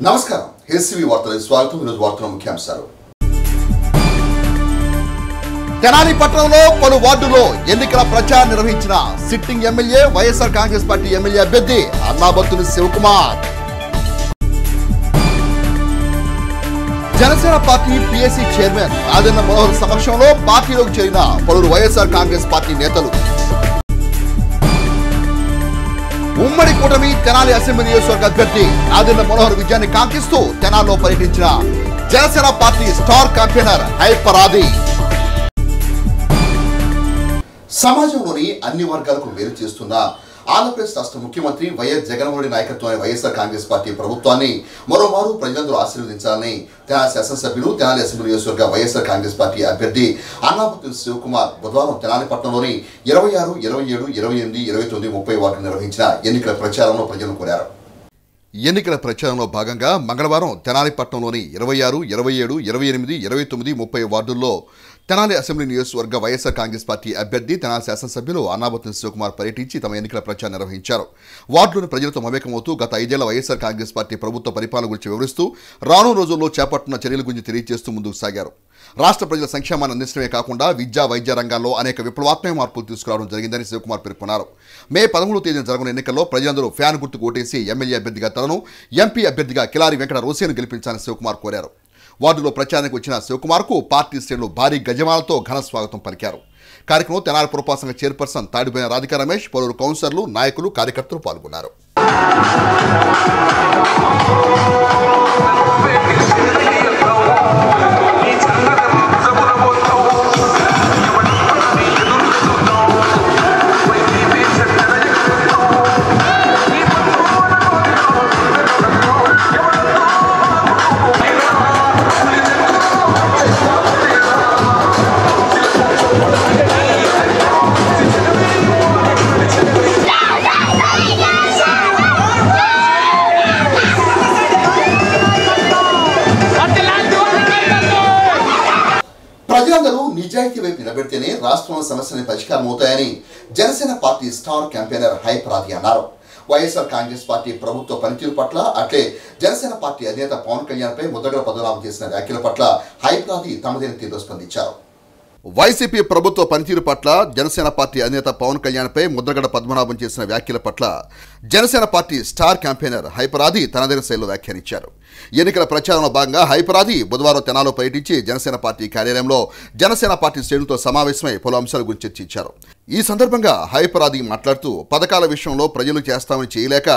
నమస్కారం హెచ్సివి వార్తలకు స్వాగతం. ఈరోజు వార్తల ముఖ్యాంశాలు. తెనాలి పట్టణంలో పలు వార్డుల్లో ఎన్నికల ప్రచారం నిర్వహించిన sitting MLA YSR Congress party MLA అభ్యర్థి Annabattuni Sivakumar. Janasena party PSC chairman Adinna Manohar సమక్షంలో పార్టీలోకి చేరిన పలువురు వైఎస్ఆర్ కాంగ్రెస్ పార్టీ నేతలు. ఉమ్మడి కూటమి తెనాలి అసెంబ్లీ నియోజకవర్గ అభ్యర్థి ఆదిన్న మనోహర్ విజయాన్ని కాంక్షిస్తూ తెనాలిలో పర్యటించిన Janasena party star campaigner Hyper Aadi. సమాజంలోని అన్ని వర్గాలకు మేలు చేస్తున్న ఆంధ్రప్రదేశ్ రాష్ట్ర ముఖ్యమంత్రి వైఎస్ జగన్మోహన్ రెడ్డి నాయకత్వంలోని వైఎస్ఆర్ కాంగ్రెస్ పార్టీ ప్రభుత్వాన్ని మరోమారు ప్రజలందరూ ఆశీర్వదించాలని తెనాలి శాసనసభ్యులు తెనాలి అసెంబ్లీ నియోజకవర్గ వైఎస్ఆర్ కాంగ్రెస్ పార్టీ అభ్యర్థి అన్నాబత్తుని శివకుమార్ బుధవారం తెనాలి పట్టణంలోని 26, 27, 28, 29, 30 వార్డులు నిర్వహించిన ఎన్నికల ప్రచారంలో ప్రజలను కోరారు. ఎన్నికల ప్రచారంలో భాగంగా మంగళవారం తెనాలి పట్టణంలోని 26, 27, 28, 29, 30 వార్డుల్లో తెనాలి అసెంబ్లీ నియోజకవర్గ వైఎస్ఆర్ కాంగ్రెస్ పార్టీ అభ్యర్థి తెనాలి శాసనసభ్యులు అన్నాబత్తుని శివకుమార్ పర్యటించి తమ ఎన్నికల ప్రచారం నిర్వహించారు. వార్డులోని ప్రజలతో మమేకమవుతూ గత 5 ఏళ్ల వైఎస్ఆర్ కాంగ్రెస్ పార్టీ ప్రభుత్వ పరిపాలన గురించి వివరిస్తూ రానున్న రోజుల్లో చేపట్టిన చర్యల గురించి తెలియజేస్తూ ముందుకు సాగారు. రాష్ట్ర ప్రజల సంక్షేమాన్ని అందించడమే కాకుండా విద్యా వైద్య రంగాల్లో అనేక విప్లవాత్మక మార్పులు తీసుకురావడం జరిగిందని శివకుమార్ పేర్కొన్నారు. మే 13వ తేదీన జరగనున్న ఎన్నికల్లో ప్రజలందరూ ఫ్యాన్ గుర్తుకు ఓటేసి ఎమ్మెల్యే అభ్యర్థిగా తనను, ఎంపీ అభ్యర్థిగా కిలారి వెంకట రోసేను గెలిపించాలని శివకుమార్ కోరారు. వార్డులో ప్రచారానికి వచ్చిన శివకుమార్కు పార్టీ శ్రేణులు భారీ గజమాలతో ఘన స్వాగతం పలికారు. కార్యక్రమంలో తెనాలి పురపాలక సంఘ చైర్పర్సన్ తాడిపోయిన రాధికా రమేష్, పలువురు కౌన్సిలర్లు, నాయకులు, కార్యకర్తలు పాల్గొన్నారు. ప్రజలందరూ నిజాయితీ వైపు నిలబెడితేనే రాష్ట్రంలో సమస్యలు పరిష్కారం అవుతాయని Janasena party star campaigner Hyper Aadi అన్నారు. వైఎస్ఆర్ కాంగ్రెస్ పార్టీ ప్రభుత్వ పనితీరు పట్ల, అట్లే జనసేన పార్టీ అధినేత పవన్ కళ్యాణ్పై ముద్రగడ పద్మనాభం చేసిన వ్యాఖ్యల పట్ల హైపరాది తమదైన తీరులో స్పందించారు. వైసీపీ ప్రభుత్వ పనితీరు పట్ల, జనసేన పార్టీ అధినేత పవన్ కళ్యాణ్పై ముద్రగడ పద్మనాభం చేసిన వ్యాఖ్యల పట్ల Janasena party star campaigner Hyper Aadi తనదైన శైలిలో వ్యాఖ్యానించారు. ఎన్నికల ప్రచారంలో భాగంగా హైపరాది బుధవారం తెనాలిలో పర్యటించి జనసేన పార్టీ కార్యాలయంలో జనసేన పార్టీ శ్రేణులతో సమావేశమై పలు అంశాల గురించి చర్చించారు. ఈ సందర్భంగా హైపరాది మాట్లాడుతూ పథకాల విషయంలో ప్రజలు చేస్తామని చేయలేక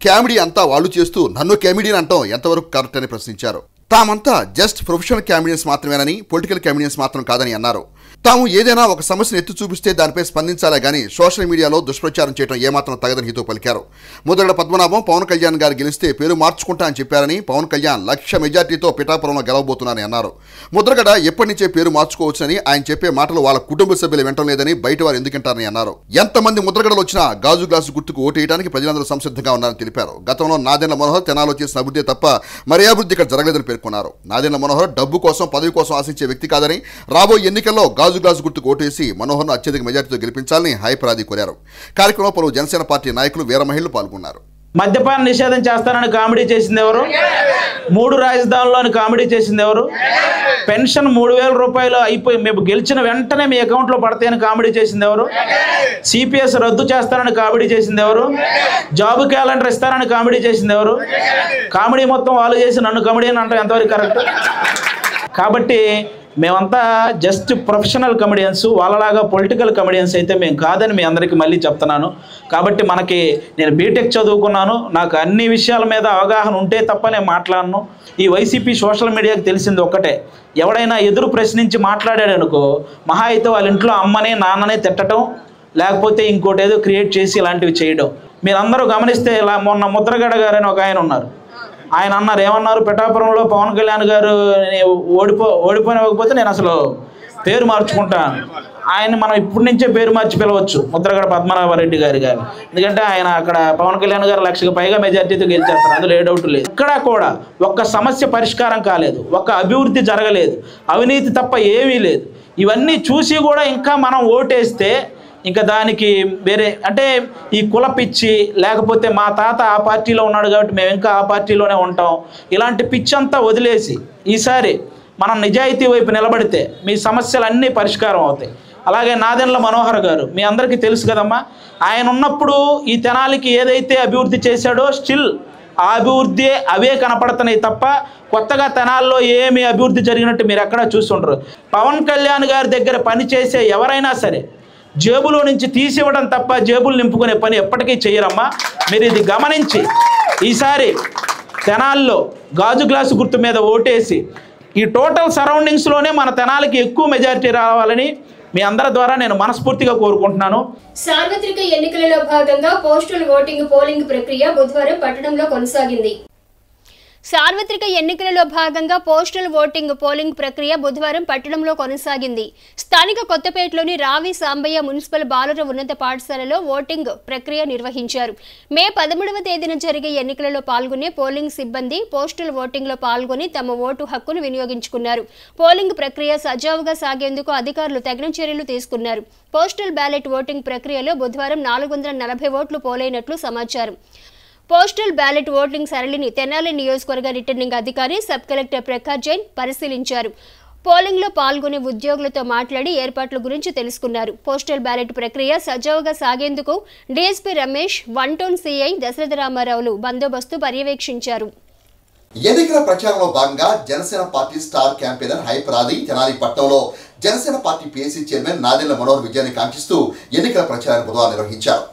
కామెడీ అంతా వాళ్ళు చేస్తూ నన్ను కామెడీని అంటాం ఎంతవరకు కరెక్ట్ అని ప్రశ్నించారు. తామంతా జస్ట్ ప్రొఫెషనల్ కామెడియన్స్ మాత్రమేనని, పొలిటికల్ కామెడియన్స్ మాత్రం కాదని అన్నారు. తాము ఏదైనా ఒక సమస్యను ఎత్తి చూపిస్తే దానిపై స్పందించాలే గానీ సోషల్ మీడియాలో దుష్ప్రచారం చేయడం ఏమాత్రం తగదని హితో పలికారు. ముద్రగడ పద్మనాభం పవన్ కళ్యాణ్ గారు గెలిస్తే పేరు మార్చుకుంటా అని చెప్పారని, పవన్ కళ్యాణ్ 1,00,000 మెజార్టీతో పిఠాపురంలో గెలవబోతున్నారని అన్నారు. ముద్రగడ ఎప్పటి నుంచే పేరు మార్చుకోవచ్చని, ఆయన చెప్పే మాటలు వాళ్ళ కుటుంబ సభ్యులు వింటం లేదని, బయట వారు ఎందుకంటారని అన్నారు. ఎంతమంది ముద్రగడలు వచ్చినా గాజు గ్లాసు గుర్తుకు ఓటేయడానికి ప్రజలందరూ సంసిద్ధంగా ఉన్నారని తెలిపారు. గతంలో నాదెండ్ల మనోహర్ తెనాలిలో చేసిన అభివృద్ధి తప్ప మరే అభివృద్ధి ఇక్కడ జరగలేదని పేర్కొన్నారు. నాదెండ్ల మనోహర్ డబ్బు కోసం, పదవి కోసం ఆశించే వ్యక్తి కాదని, రాబోయే ఎన్నికల్లో గాజు గ్లాసు గుర్తుకు ఓటేసి మనోహర్ను అత్యధిక మెజార్టీతో గెలిపించాలని హైపరాది కోరారు. కార్యక్రమంలో పలువురు జనసేన పార్టీ నాయకులు, వీర మహిళలు పాల్గొన్నారు. మద్యపాన నిషేధం చేస్తానని కామెడీ చేసింది ఎవరు? 3 రాజధానుల్లోని కామెడీ చేసింది ఎవరు? పెన్షన్ 3,000 రూపాయలు అయిపోయి మేము గెలిచిన వెంటనే మీ అకౌంట్లో పడతాయని కామెడీ చేసింది ఎవరు? సిపిఎస్ రద్దు చేస్తానని కామెడీ చేసింది ఎవరు? జాబ్ క్యాలెండర్ ఇస్తానని కామెడీ చేసింది ఎవరు? కామెడీ మొత్తం వాళ్ళు చేసి నన్ను కామెడీ అని అంటే ఎంతవరకు కరెక్ట్? కాబట్టి మేమంతా జస్ట్ ప్రొఫెషనల్ కమెడియన్స్, వాళ్ళలాగా పొలిటికల్ కమెడియన్స్ అయితే మేము కాదని మీ అందరికీ మళ్ళీ చెప్తున్నాను. కాబట్టి నేను బీటెక్ చదువుకున్నాను, నాకు అన్ని విషయాల మీద అవగాహన ఉంటే తప్ప నేను మాట్లాడను. ఈ వైసీపీ సోషల్ మీడియాకి తెలిసింది ఒక్కటే, ఎవడైనా ఎదురు ప్రశ్నించి మాట్లాడాడు అనుకో, మహా అయితే వాళ్ళ ఇంట్లో అమ్మనే నాన్ననే తిట్టడం, లేకపోతే ఇంకోటి ఏదో క్రియేట్ చేసి ఇలాంటివి చేయడం. మీరందరూ గమనిస్తే ఇలా మొన్న ముద్రగడ గారు అని ఒక ఆయన ఉన్నారు, ఆయన అన్నారు, ఏమన్నారు, పిఠాపురంలో పవన్ కళ్యాణ్ గారు ఓడిపోయినకపోతే నేను అసలు పేరు మార్చుకుంటాను. ఆయన మనం ఇప్పటి నుంచే పేరు మార్చి పిలవచ్చు, ముద్రగడ పద్మనాభరెడ్డి గారు. ఎందుకంటే ఆయన అక్కడ పవన్ కళ్యాణ్ గారు 1,00,000కి పైగా మెజార్టీతో గెలిచేస్తారు, అందులో ఏ డౌట్ లేదు. ఇక్కడ కూడా ఒక్క సమస్య పరిష్కారం కాలేదు, ఒక్క అభివృద్ధి జరగలేదు, అవినీతి తప్ప ఏమీ లేదు. ఇవన్నీ చూసి కూడా ఇంకా మనం ఓటేస్తే ఇంకా దానికి వేరే అంటే ఈ కుల పిచ్చి, లేకపోతే మా తాత ఆ పార్టీలో ఉన్నాడు కాబట్టి మేము ఇంకా ఆ పార్టీలోనే ఉంటాం, ఇలాంటి పిచ్చి అంతా వదిలేసి ఈసారి మనం నిజాయితీ వైపు నిలబడితే మీ సమస్యలన్నీ పరిష్కారం అవుతాయి. అలాగే నాదెండ్ల మనోహర్ గారు మీ అందరికీ తెలుసు కదమ్మా, ఆయన ఉన్నప్పుడు ఈ తెనాలికి ఏదైతే అభివృద్ధి చేశాడో స్టిల్ ఆ అభివృద్ధి అవే కనపడుతున్నాయి తప్ప కొత్తగా తెనాల్లో ఏమి అభివృద్ధి జరిగినట్టు మీరు ఎక్కడా చూస్తుంటారు. పవన్ కళ్యాణ్ గారి దగ్గర పనిచేసే ఎవరైనా సరే జేబులో నుంచి తీసివ్వడం తప్ప జేబులు నింపుకునే పని ఎప్పటికీ చేయరమ్మా. మీరు ఇది గమనించి ఈసారి తెనాల్లో గాజు గ్లాసు గుర్తు మీద ఓటేసి ఈ టోటల్ సరౌండింగ్స్లోనే మన తెనాలికి ఎక్కువ మెజారిటీ రావాలని మీ అందరి ద్వారా నేను మనస్ఫూర్తిగా కోరుకుంటున్నాను. సార్వత్రిక ఎన్నికలలో భాగంగా పోస్టల్ ఓటింగ్ పోలింగ్ ప్రక్రియ బుధవారం పట్టణంలో కొనసాగింది. సార్వత్రిక ఎన్నికలలో భాగంగా పోస్టల్ ఓటింగ్ పోలింగ్ ప్రక్రియ బుధవారం పట్టణంలో కొనసాగింది. స్థానిక కొత్తపేటలోని రావి సాంబయ్య మున్సిపల్ బాలుర ఉన్నత పాఠశాలలో ఓటింగ్ ప్రక్రియ నిర్వహించారు. మే 13వ తేదీన జరిగే ఎన్నికలలో పాల్గొనే పోలింగ్ సిబ్బంది పోస్టల్ ఓటింగ్ లో పాల్గొని తమ ఓటు హక్కును వినియోగించుకున్నారు. పోలింగ్ ప్రక్రియ సజావుగా సాగేందుకు అధికారులు తగిన చర్యలు తీసుకున్నారు. పోస్టల్ బ్యాలెట్ ఓటింగ్ ప్రక్రియలో బుధవారం 440 ఓట్లు పోలైనట్లు సమాచారం. పోస్టల్ బ్యాలెట్ ఓటింగ్ సరళిని తెనాలి నియోజకవర్గ రిటర్నింగ్ అధికారి సబ్ కలెక్టర్ ప్రకాష్ జైన్ పరిశీలించారు. పోలింగ్ లో పాల్గొనే ఉద్యోగులతో మాట్లాడి ఏర్పాట్ల గురించి తెలుసుకున్నారు. పోస్టల్ బ్యాలెట్ ప్రక్రియ సజావుగా సాగేందుకు DSP Ramesh, 1 town CI Dasaratha రామారావులు బందోబస్తు పర్యవేక్షించారు. ఎన్నికల ప్రచారంలో భాగంగా Janasena party star campaigner hyper Aadi Tenali పట్టణంలో Janasena party PAC chairman Nadendla Manohar విజయాన్ని కాంక్షిస్తూ ఎన్నికల ప్రచారాన్ని బుధవారం నిర్వహించారు.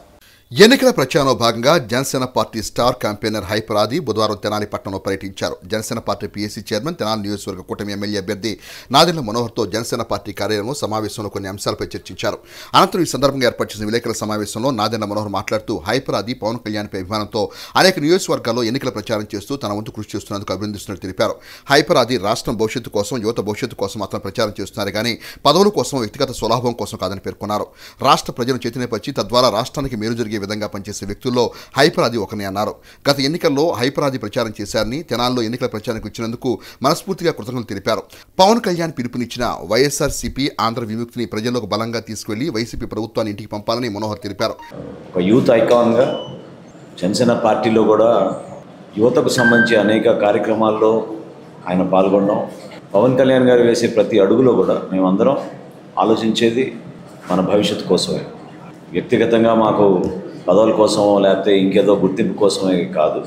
ఎన్నికల ప్రచారంలో భాగంగా Janasena party star campaigner hyper Aadi బుధవారం తెనాలి పట్టణంలో పర్యటించారు. Janasena party PAC chairman, Tenali నియోజకవర్గ కూటమి ఎమ్మెల్యే అభ్యర్థి నాదెండ్ల మనోహర్తో జనసేన పార్టీ కార్యాలయంలో సమావేశంలో కొన్ని అంశాలపై చర్చించారు. అనంతరం ఈ సందర్భంగా ఏర్పాటు చేసిన విలేకరుల సమావేశంలో నాదెండ్ల మనోహర్ మాట్లాడుతూ హైప్ రాది పవన్ కళ్యాణ్పై అభిమానంతో అనేక నియోజకవర్గాల్లో ఎన్నికల ప్రచారం చేస్తూ తన వంతు కృషి చేస్తున్నందుకు అభినందిస్తున్నట్టు తెలిపారు. హైప్ రాది రాష్ట్రం భవిష్యత్తు కోసం, యువత భవిష్యత్తు కోసం మాత్రం ప్రచారం చేస్తున్నారు కానీ పదవుల కోసం, వ్యక్తిగత స్వలాభం కోసం కాదని పేర్కొన్నారు. రాష్ట్ర ప్రజలను చైతన్యపరిచి తద్వారా రాష్ట్రానికి మేలు జరిగే విధంగా పనిచేసే వ్యక్తుల్లో హైప్ రాది ఒకని అన్నారు. గత ఎన్నికల్లో హైప్ రాది ప్రచారం చేశారని, తెనాల్లో ఎన్నికల ప్రచారానికి వచ్చినందుకు మనస్ఫూర్తిగా కృతజ్ఞతలు తెలిపారు. పవన్ కళ్యాణ్ పిలుపునిచ్చిన వైఎస్ఆర్సీపీ ఆంధ్ర విముక్తిని ప్రజల్లోకి బలంగా తీసుకువెళ్లి వైసీపీ ప్రభుత్వాన్ని ఇంటికి పంపాలని మనోహర్ తెలిపారు. ఒక యూత్ ఐకాన్గా జనసేన పార్టీలో కూడా యువతకు సంబంధించి అనేక కార్యక్రమాల్లో ఆయన పాల్గొనడం, పవన్ కళ్యాణ్ గారు వేసే ప్రతి అడుగులో కూడా మేమందరం ఆలోచించేది మన భవిష్యత్తు కోసమే. వ్యక్తిగతంగా మాకు పదవుల కోసమో లేకపోతే ఇంకేదో గుర్తింపు కోసమే కాదు.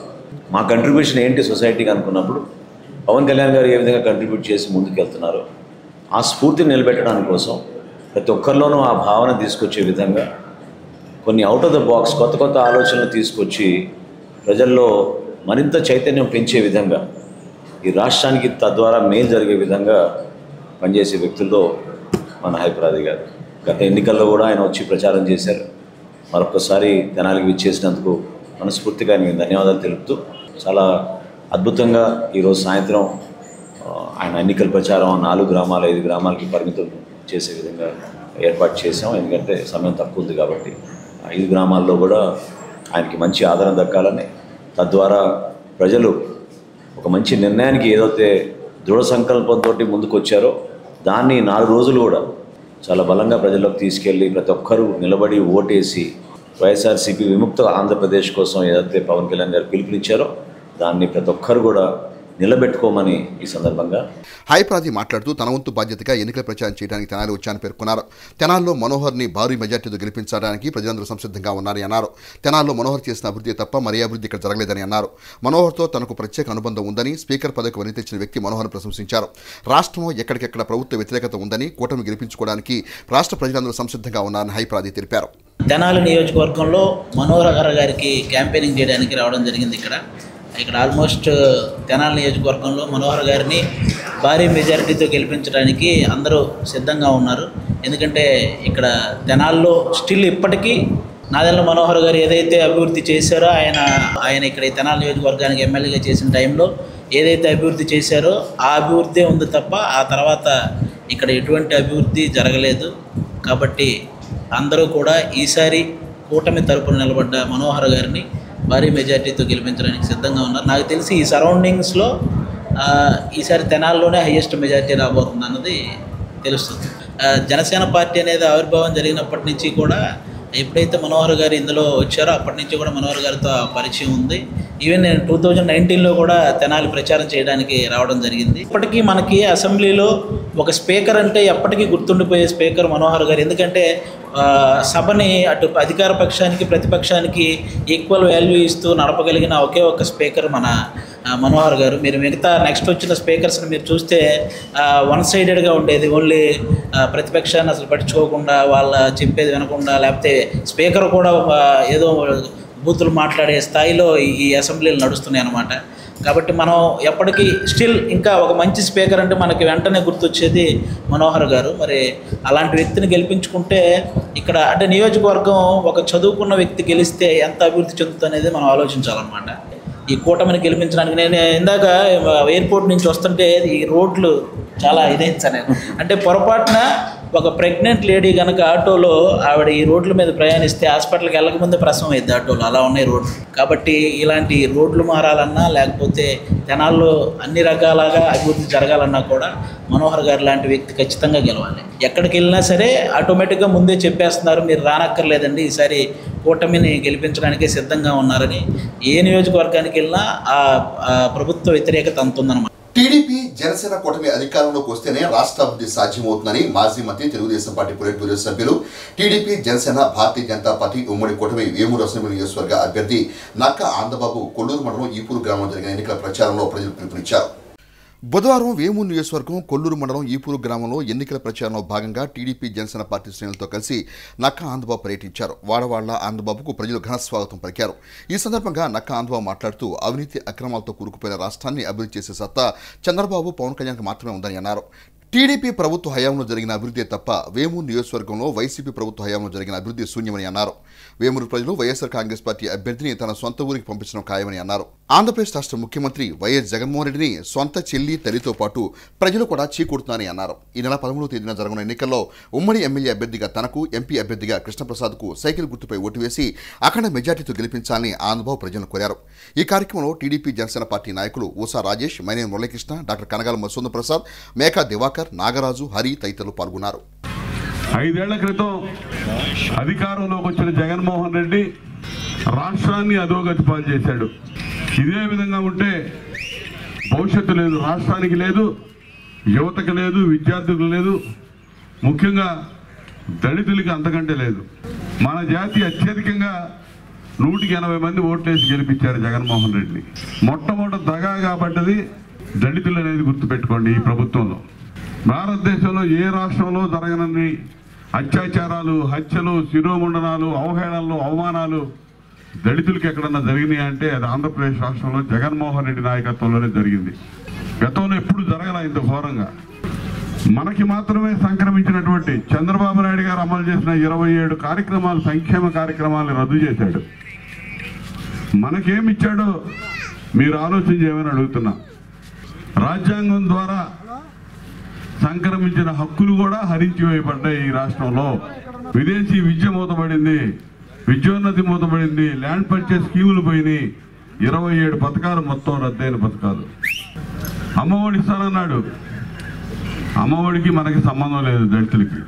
మా కంట్రిబ్యూషన్ ఏంటి సొసైటీకి అనుకున్నప్పుడు పవన్ కళ్యాణ్ గారు ఏ విధంగా కంట్రిబ్యూట్ చేసి ముందుకెళ్తున్నారో ఆ స్ఫూర్తిని నిలబెట్టడానికి కోసం ప్రతి ఒక్కరిలోనూ ఆ భావన తీసుకొచ్చే విధంగా కొన్ని అవుట్ ఆఫ్ ద బాక్స్ కొత్త కొత్త ఆలోచనలు తీసుకొచ్చి ప్రజల్లో మరింత చైతన్యం పెంచే విధంగా ఈ రాష్ట్రానికి తద్వారా మేలు జరిగే విధంగా పనిచేసే వ్యక్తుల్లో మన హైప్ రాది గారు. గత ఎన్నికల్లో కూడా ఆయన వచ్చి ప్రచారం చేశారు. మరొకసారి తెనాలికి విచ్చేసినందుకు మనస్ఫూర్తిగా నేను ధన్యవాదాలు తెలుపుతూ చాలా అద్భుతంగా ఈరోజు సాయంత్రం ఆయన ఎన్నికల ప్రచారం 4 గ్రామాలు 5 గ్రామాలకి పరిమితం చేసే విధంగా ఏర్పాటు చేసాం. ఎందుకంటే సమయం తక్కువ ఉంది కాబట్టి 5 గ్రామాల్లో కూడా ఆయనకి మంచి ఆదరణ దక్కాలని, తద్వారా ప్రజలు ఒక మంచి నిర్ణయానికి ఏదైతే దృఢ సంకల్పంతో ముందుకు వచ్చారో దాన్ని 4 రోజులు కూడా చాలా బలంగా ప్రజల్లోకి తీసుకెళ్ళి ప్రతి ఒక్కరూ నిలబడి ఓటేసి వైఎస్ఆర్సీపీ విముక్త ఆంధ్రప్రదేశ్ కోసం ఏదైతే పవన్ కళ్యాణ్ గారు పిలుపునిచ్చారో దాన్ని ప్రతి ఒక్కరు కూడా నిలబెట్టుకోమని ఈ సందర్భంగా హైప్ రాది మాట్లాడుతూ తన వంతు బాధ్యతగా ఎన్నికల ప్రచారం చేయడానికి తెనాలి వచ్చానని పేర్కొన్నారు. తెనాల్లో మనోహర్ని భారీ మెజార్టీతో గెలిపించడానికి ప్రజలందరూ సంసిద్ధంగా ఉన్నారని అన్నారు. తెనాల్లో మనోహర్ చేసిన అభివృద్ధి తప్ప మరే అభివృద్ధి ఇక్కడ జరగలేదని అన్నారు. మనోహర్తో తనకు ప్రత్యేక అనుబంధం ఉందని, స్పీకర్ పదవికి వని తెచ్చిన వ్యక్తి మనోహర్ను ప్రశంసించారు. రాష్ట్రంలో ఎక్కడికెక్కడ ప్రభుత్వ వ్యతిరేకత ఉందని, కూటమి గెలిపించుకోవడానికి రాష్ట్ర ప్రజలందరూ సంసిద్ధంగా ఉన్నారని హైప్ రాది తెలిపారు. తెనాలి నియోజకవర్గంలో మనోహర్ గారికి క్యాంపెయినింగ్ చేయడానికి రావడం జరిగింది. ఇక్కడ ఆల్మోస్ట్ తెనాలి నియోజకవర్గంలో మనోహర్ గారిని భారీ మెజారిటీతో గెలిపించడానికి అందరూ సిద్ధంగా ఉన్నారు. ఎందుకంటే ఇక్కడ తెనాల్లో స్టిల్ ఇప్పటికీ నాదెండ్ల మనోహర్ గారు ఏదైతే అభివృద్ధి చేశారో ఆయన ఇక్కడ తెనాలి నియోజకవర్గానికి ఎమ్మెల్యేగా చేసిన టైంలో ఏదైతే అభివృద్ధి చేశారో ఆ అభివృద్ధి ఉంది తప్ప ఆ తర్వాత ఇక్కడ ఎటువంటి అభివృద్ధి జరగలేదు. కాబట్టి అందరూ కూడా ఈసారి కూటమి తరపున నిలబడ్డ మనోహర్ గారిని భారీ మెజార్టీతో గెలిపించడానికి సిద్ధంగా ఉన్నారు. నాకు తెలిసి ఈ సరౌండింగ్స్లో ఈసారి తెనాల్లోనే హైయెస్ట్ మెజార్టీ రాబోతుంది అన్నది తెలుస్తుంది. జనసేన పార్టీ అనేది ఆవిర్భావం జరిగినప్పటి నుంచి కూడా ఎప్పుడైతే మనోహర్ గారు ఇందులో వచ్చారో అప్పటి నుంచి కూడా మనోహర్ గారితో పరిచయం ఉంది. ఈవెన్ నేను 2019లో కూడా తెనాలి ప్రచారం చేయడానికి రావడం జరిగింది. ఇప్పటికీ మనకి అసెంబ్లీలో ఒక స్పీకర్ అంటే ఎప్పటికీ గుర్తుండిపోయే స్పీకర్ మనోహర్ గారు. ఎందుకంటే సభని అటు అధికార పక్షానికి ప్రతిపక్షానికి ఈక్వల్ వాల్యూ ఇస్తూ నడపగలిగిన ఒకే ఒక స్పీకర్ మన మనోహర్ గారు. మీరు మిగతా నెక్స్ట్ వచ్చిన స్పీకర్స్ని మీరు చూస్తే వన్ సైడెడ్గా ఉండేది. ఓన్లీ ప్రతిపక్షాన్ని అసలు పట్టించుకోకుండా వాళ్ళ చెప్పేది వినకుండా, లేకపోతే స్పీకర్ కూడా ఏదో బూతులు మాట్లాడే స్థాయిలో ఈ అసెంబ్లీలు నడుస్తున్నాయి అన్నమాట. కాబట్టి మనం ఎప్పటికీ స్టిల్ ఇంకా ఒక మంచి స్పీకర్ అంటే మనకి వెంటనే గుర్తొచ్చేది మనోహర్ గారు. మరి అలాంటి వ్యక్తిని గెలిపించుకుంటే ఇక్కడ అంటే నియోజకవర్గం ఒక చదువుకున్న వ్యక్తి గెలిస్తే ఎంత అభివృద్ధి చెందుతుంది అనేది మనం ఆలోచించాలన్నమాట. ఈ కూటమిని గెలిపించడానికి నేను ఇందాక ఎయిర్పోర్ట్ నుంచి వస్తుంటే ఈ రోడ్లు చాలా ఇదైంది. అంటే పొరపాటున ఒక ప్రెగ్నెంట్ లేడీ కనుక ఆటోలో ఆవిడ ఈ రోడ్ల మీద ప్రయాణిస్తే హాస్పిటల్కి వెళ్ళకముందే ప్రసవం అయింది ఆటోలో, అలా ఉన్నాయి రోడ్లు. కాబట్టి ఇలాంటి రోడ్లు మారాలన్నా లేకపోతే తెనాల్లో అన్ని రకాలుగా అభివృద్ధి జరగాలన్నా కూడా మనోహర్ గారు లాంటి వ్యక్తి ఖచ్చితంగా గెలవాలి. ఎక్కడికి వెళ్ళినా సరే ఆటోమేటిక్గా ముందే చెప్పేస్తున్నారు, మీరు రానక్కర్లేదండి, ఈసారి కూటమిని గెలిపించడానికే సిద్ధంగా ఉన్నారని. ఏ నియోజకవర్గానికి వెళ్ళినా ఆ ప్రభుత్వ వ్యతిరేకత అంతుందన్నమాట. టీడీపీ జనసేన కూటమి అధికారంలోకి వస్తేనే రాష్ట్ర అభివృద్ధి సాధ్యమవుతుందని మాజీ మంత్రి తెలుగుదేశం పార్టీ పొలిట్ బ్యూరో సభ్యులు టీడీపీ జనసేన భారతీయ జనతా పార్టీ ఉమ్మడి కూటమి వేమూరు అసెంబ్లీ నియోజకవర్గ అభ్యర్థి నక్క ఆంధ్రబాబు కొల్లూరు మండలం ఈపూరు గ్రామంలో జరిగిన ఎన్నికల ప్రచారంలో ప్రజలు పిలుపునిచ్చారు. బుధవారం వేమూరు నియోజకవర్గం కొల్లూరు మండలం ఈపూరు గ్రామంలో ఎన్నికల ప్రచారంలో భాగంగా టీడీపీ జనసేన పార్టీ శ్రేణులతో కలిసి నక్క ఆంధ్రబాబు పర్యటించారు. వాడవాళ్ల ఆంధ్రబాబుకు ప్రజలు ఘన స్వాగతం పలికారు. ఈ సందర్భంగా నక్క ఆంధ్రబాబు మాట్లాడుతూ అవినీతి అక్రమాలతో కూరుకుపోయిన రాష్ట్రాన్ని అభివృద్ధి చేసే సత్తా చంద్రబాబు పవన్ కళ్యాణ్కి మాత్రమే ఉందని అన్నారు. టీడీపీ ప్రభుత్వ హయాంలో జరిగిన అభివృద్ధి తప్ప వేమూరు నియోజకవర్గంలో వైసీపీ ప్రభుత్వ హయాంలో జరిగిన అభివృద్ధి శూన్యమని అన్నారు. వేమూరు ప్రజలు వైఎస్ఆర్ కాంగ్రెస్ పార్టీ అభ్యర్థిని తన సొంత ఊరికి పంపించడం ఖాయమని అన్నారు. ఆంధ్రప్రదేశ్ రాష్ట్ర ముఖ్యమంత్రి వైఎస్ జగన్మోహన్ రెడ్డిని సొంత చెల్లి తల్లితో పాటు ప్రజలు కూడా చీకొడుతున్నారని అన్నారు. ఈ నెల 13వ తేదీన జరగనున్న ఎన్నికల్లో ఉమ్మడి ఎమ్మెల్యే అభ్యర్థిగా తనకు, ఎంపీ అభ్యర్థిగా కృష్ణప్రసాద్కు సైకిల్ గుర్తుపై ఓటు వేసి అఖండ మెజార్టీతో గెలిపించాలని ఆంధ్రబాబు ప్రజలను కోరారు. ఈ కార్యక్రమంలో టీడీపీ జనసేన పార్టీ నాయకులు ఊసా రాజేష్, మైనేని మురళీకృష్ణ, డాక్టర్ కనగాల మసూంద ప్రసాద్, మేకా దివాకర్, నాగరాజు, హరి తదితరులు పాల్గొన్నారు. 5 ఏళ్ల క్రితం అధికారంలోకి వచ్చిన జగన్మోహన్ రెడ్డి రాష్ట్రాన్ని అధోగతి పాలు చేశాడు. ఇదే విధంగా ఉంటే భవిష్యత్తు లేదు, రాష్ట్రానికి లేదు, యువతకు లేదు, విద్యార్థులకు లేదు, ముఖ్యంగా దళితులకి అంతకంటే లేదు. మన జాతి అత్యధికంగా 180 మంది ఓట్లేసి గెలిపించారు జగన్మోహన్ రెడ్డిని. మొట్టమొదటి దగా కాబట్టది దళితులు అనేది గుర్తుపెట్టుకోండి. ఈ ప్రభుత్వంలో భారతదేశంలో ఏ రాష్ట్రంలో జరగనన్ని అత్యాచారాలు, హత్యలు, శిరోముండనాలు, అవహేళనలు, అవమానాలు దళితులకి ఎక్కడన్నా జరిగినాయి అంటే అది ఆంధ్రప్రదేశ్ రాష్ట్రంలో జగన్మోహన్ రెడ్డి నాయకత్వంలోనే జరిగింది. గతంలో ఎప్పుడు జరగల ఇంత ఘోరంగా. మనకి మాత్రమే సంక్రమించినటువంటి చంద్రబాబు నాయుడు గారు అమలు చేసిన 27 కార్యక్రమాలు, సంక్షేమ కార్యక్రమాలను రద్దు చేశాడు. మనకేమిచ్చాడో మీరు ఆలోచన చేయమని అడుగుతున్నా. రాజ్యాంగం ద్వారా సంక్రమించిన హక్కులు కూడా హరించివేయబడ్డాయి. ఈ రాష్ట్రంలో విదేశీ విద్య మూతపడింది, విద్యోన్నతి మూతపడింది, ల్యాండ్ పర్చేస్ స్కీములు పోయినాయి, 27 పథకాలు మొత్తం రద్దయిన పథకాలు. అమ్మఒడి ఇస్తానన్నాడు, అమ్మఒడికి మనకి సంబంధం లేదు. దళితులకి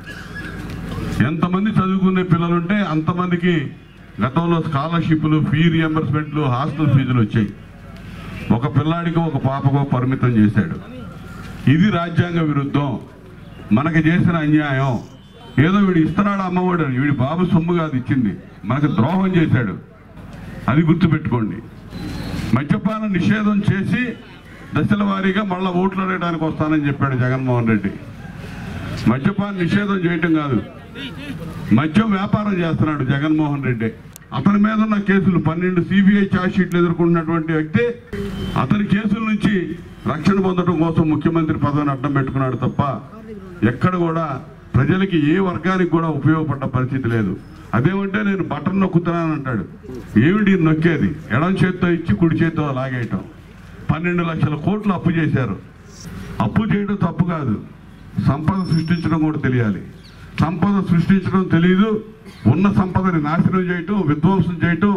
ఎంతమంది చదువుకునే పిల్లలుంటే అంతమందికి గతంలో స్కాలర్షిప్లు, ఫీ రియంబర్స్మెంట్లు, హాస్టల్ ఫీజులు వచ్చాయి. ఒక పిల్లాడికి ఒక పాపకో పరిమితం చేశాడు. ఇది రాజ్యాంగ విరుద్ధం, మనకి చేసిన అన్యాయం. ఏదో వీడు ఇస్తున్నాడు అమ్మఒడు, వీడి బాబు సొమ్ము కాదు ఇచ్చింది, మనకు ద్రోహం చేశాడు. అది గుర్తుపెట్టుకోండి. మద్యపాన నిషేధం చేసి దశల వారీగా మళ్ళీ ఓట్లు అడగడానికి వస్తానని చెప్పాడు జగన్మోహన్ రెడ్డి. మద్యపాన నిషేధం చేయటం కాదు, మద్యం వ్యాపారం చేస్తున్నాడు జగన్మోహన్ రెడ్డి. అతని మీద ఉన్న కేసులు 12 సిబిఐ ఛార్జ్ షీట్లు ఎదుర్కొన్నటువంటి వ్యక్తి అతని కేసుల నుంచి రక్షణ పొందడం కోసం ముఖ్యమంత్రి పదవిని అడ్డం పెట్టుకున్నాడు తప్ప ఎక్కడ కూడా ప్రజలకి ఏ వర్గానికి కూడా ఉపయోగపడ్డ పరిస్థితి లేదు. అదేమంటే నేను బటన్ నొక్కుతున్నాను అంటాడు. ఏమిటి నొక్కేది? ఎడం చేత్తో ఇచ్చి కుడి చేత్తో లాగేయటం. 12 లక్షల కోట్లు అప్పు చేశారు. అప్పు చేయడం తప్పు కాదు, సంపద సృష్టించడం కూడా తెలియాలి. సంపద సృష్టించడం తెలియదు, ఉన్న సంపదని నాశనం చేయటం, విధ్వంసం చేయటం,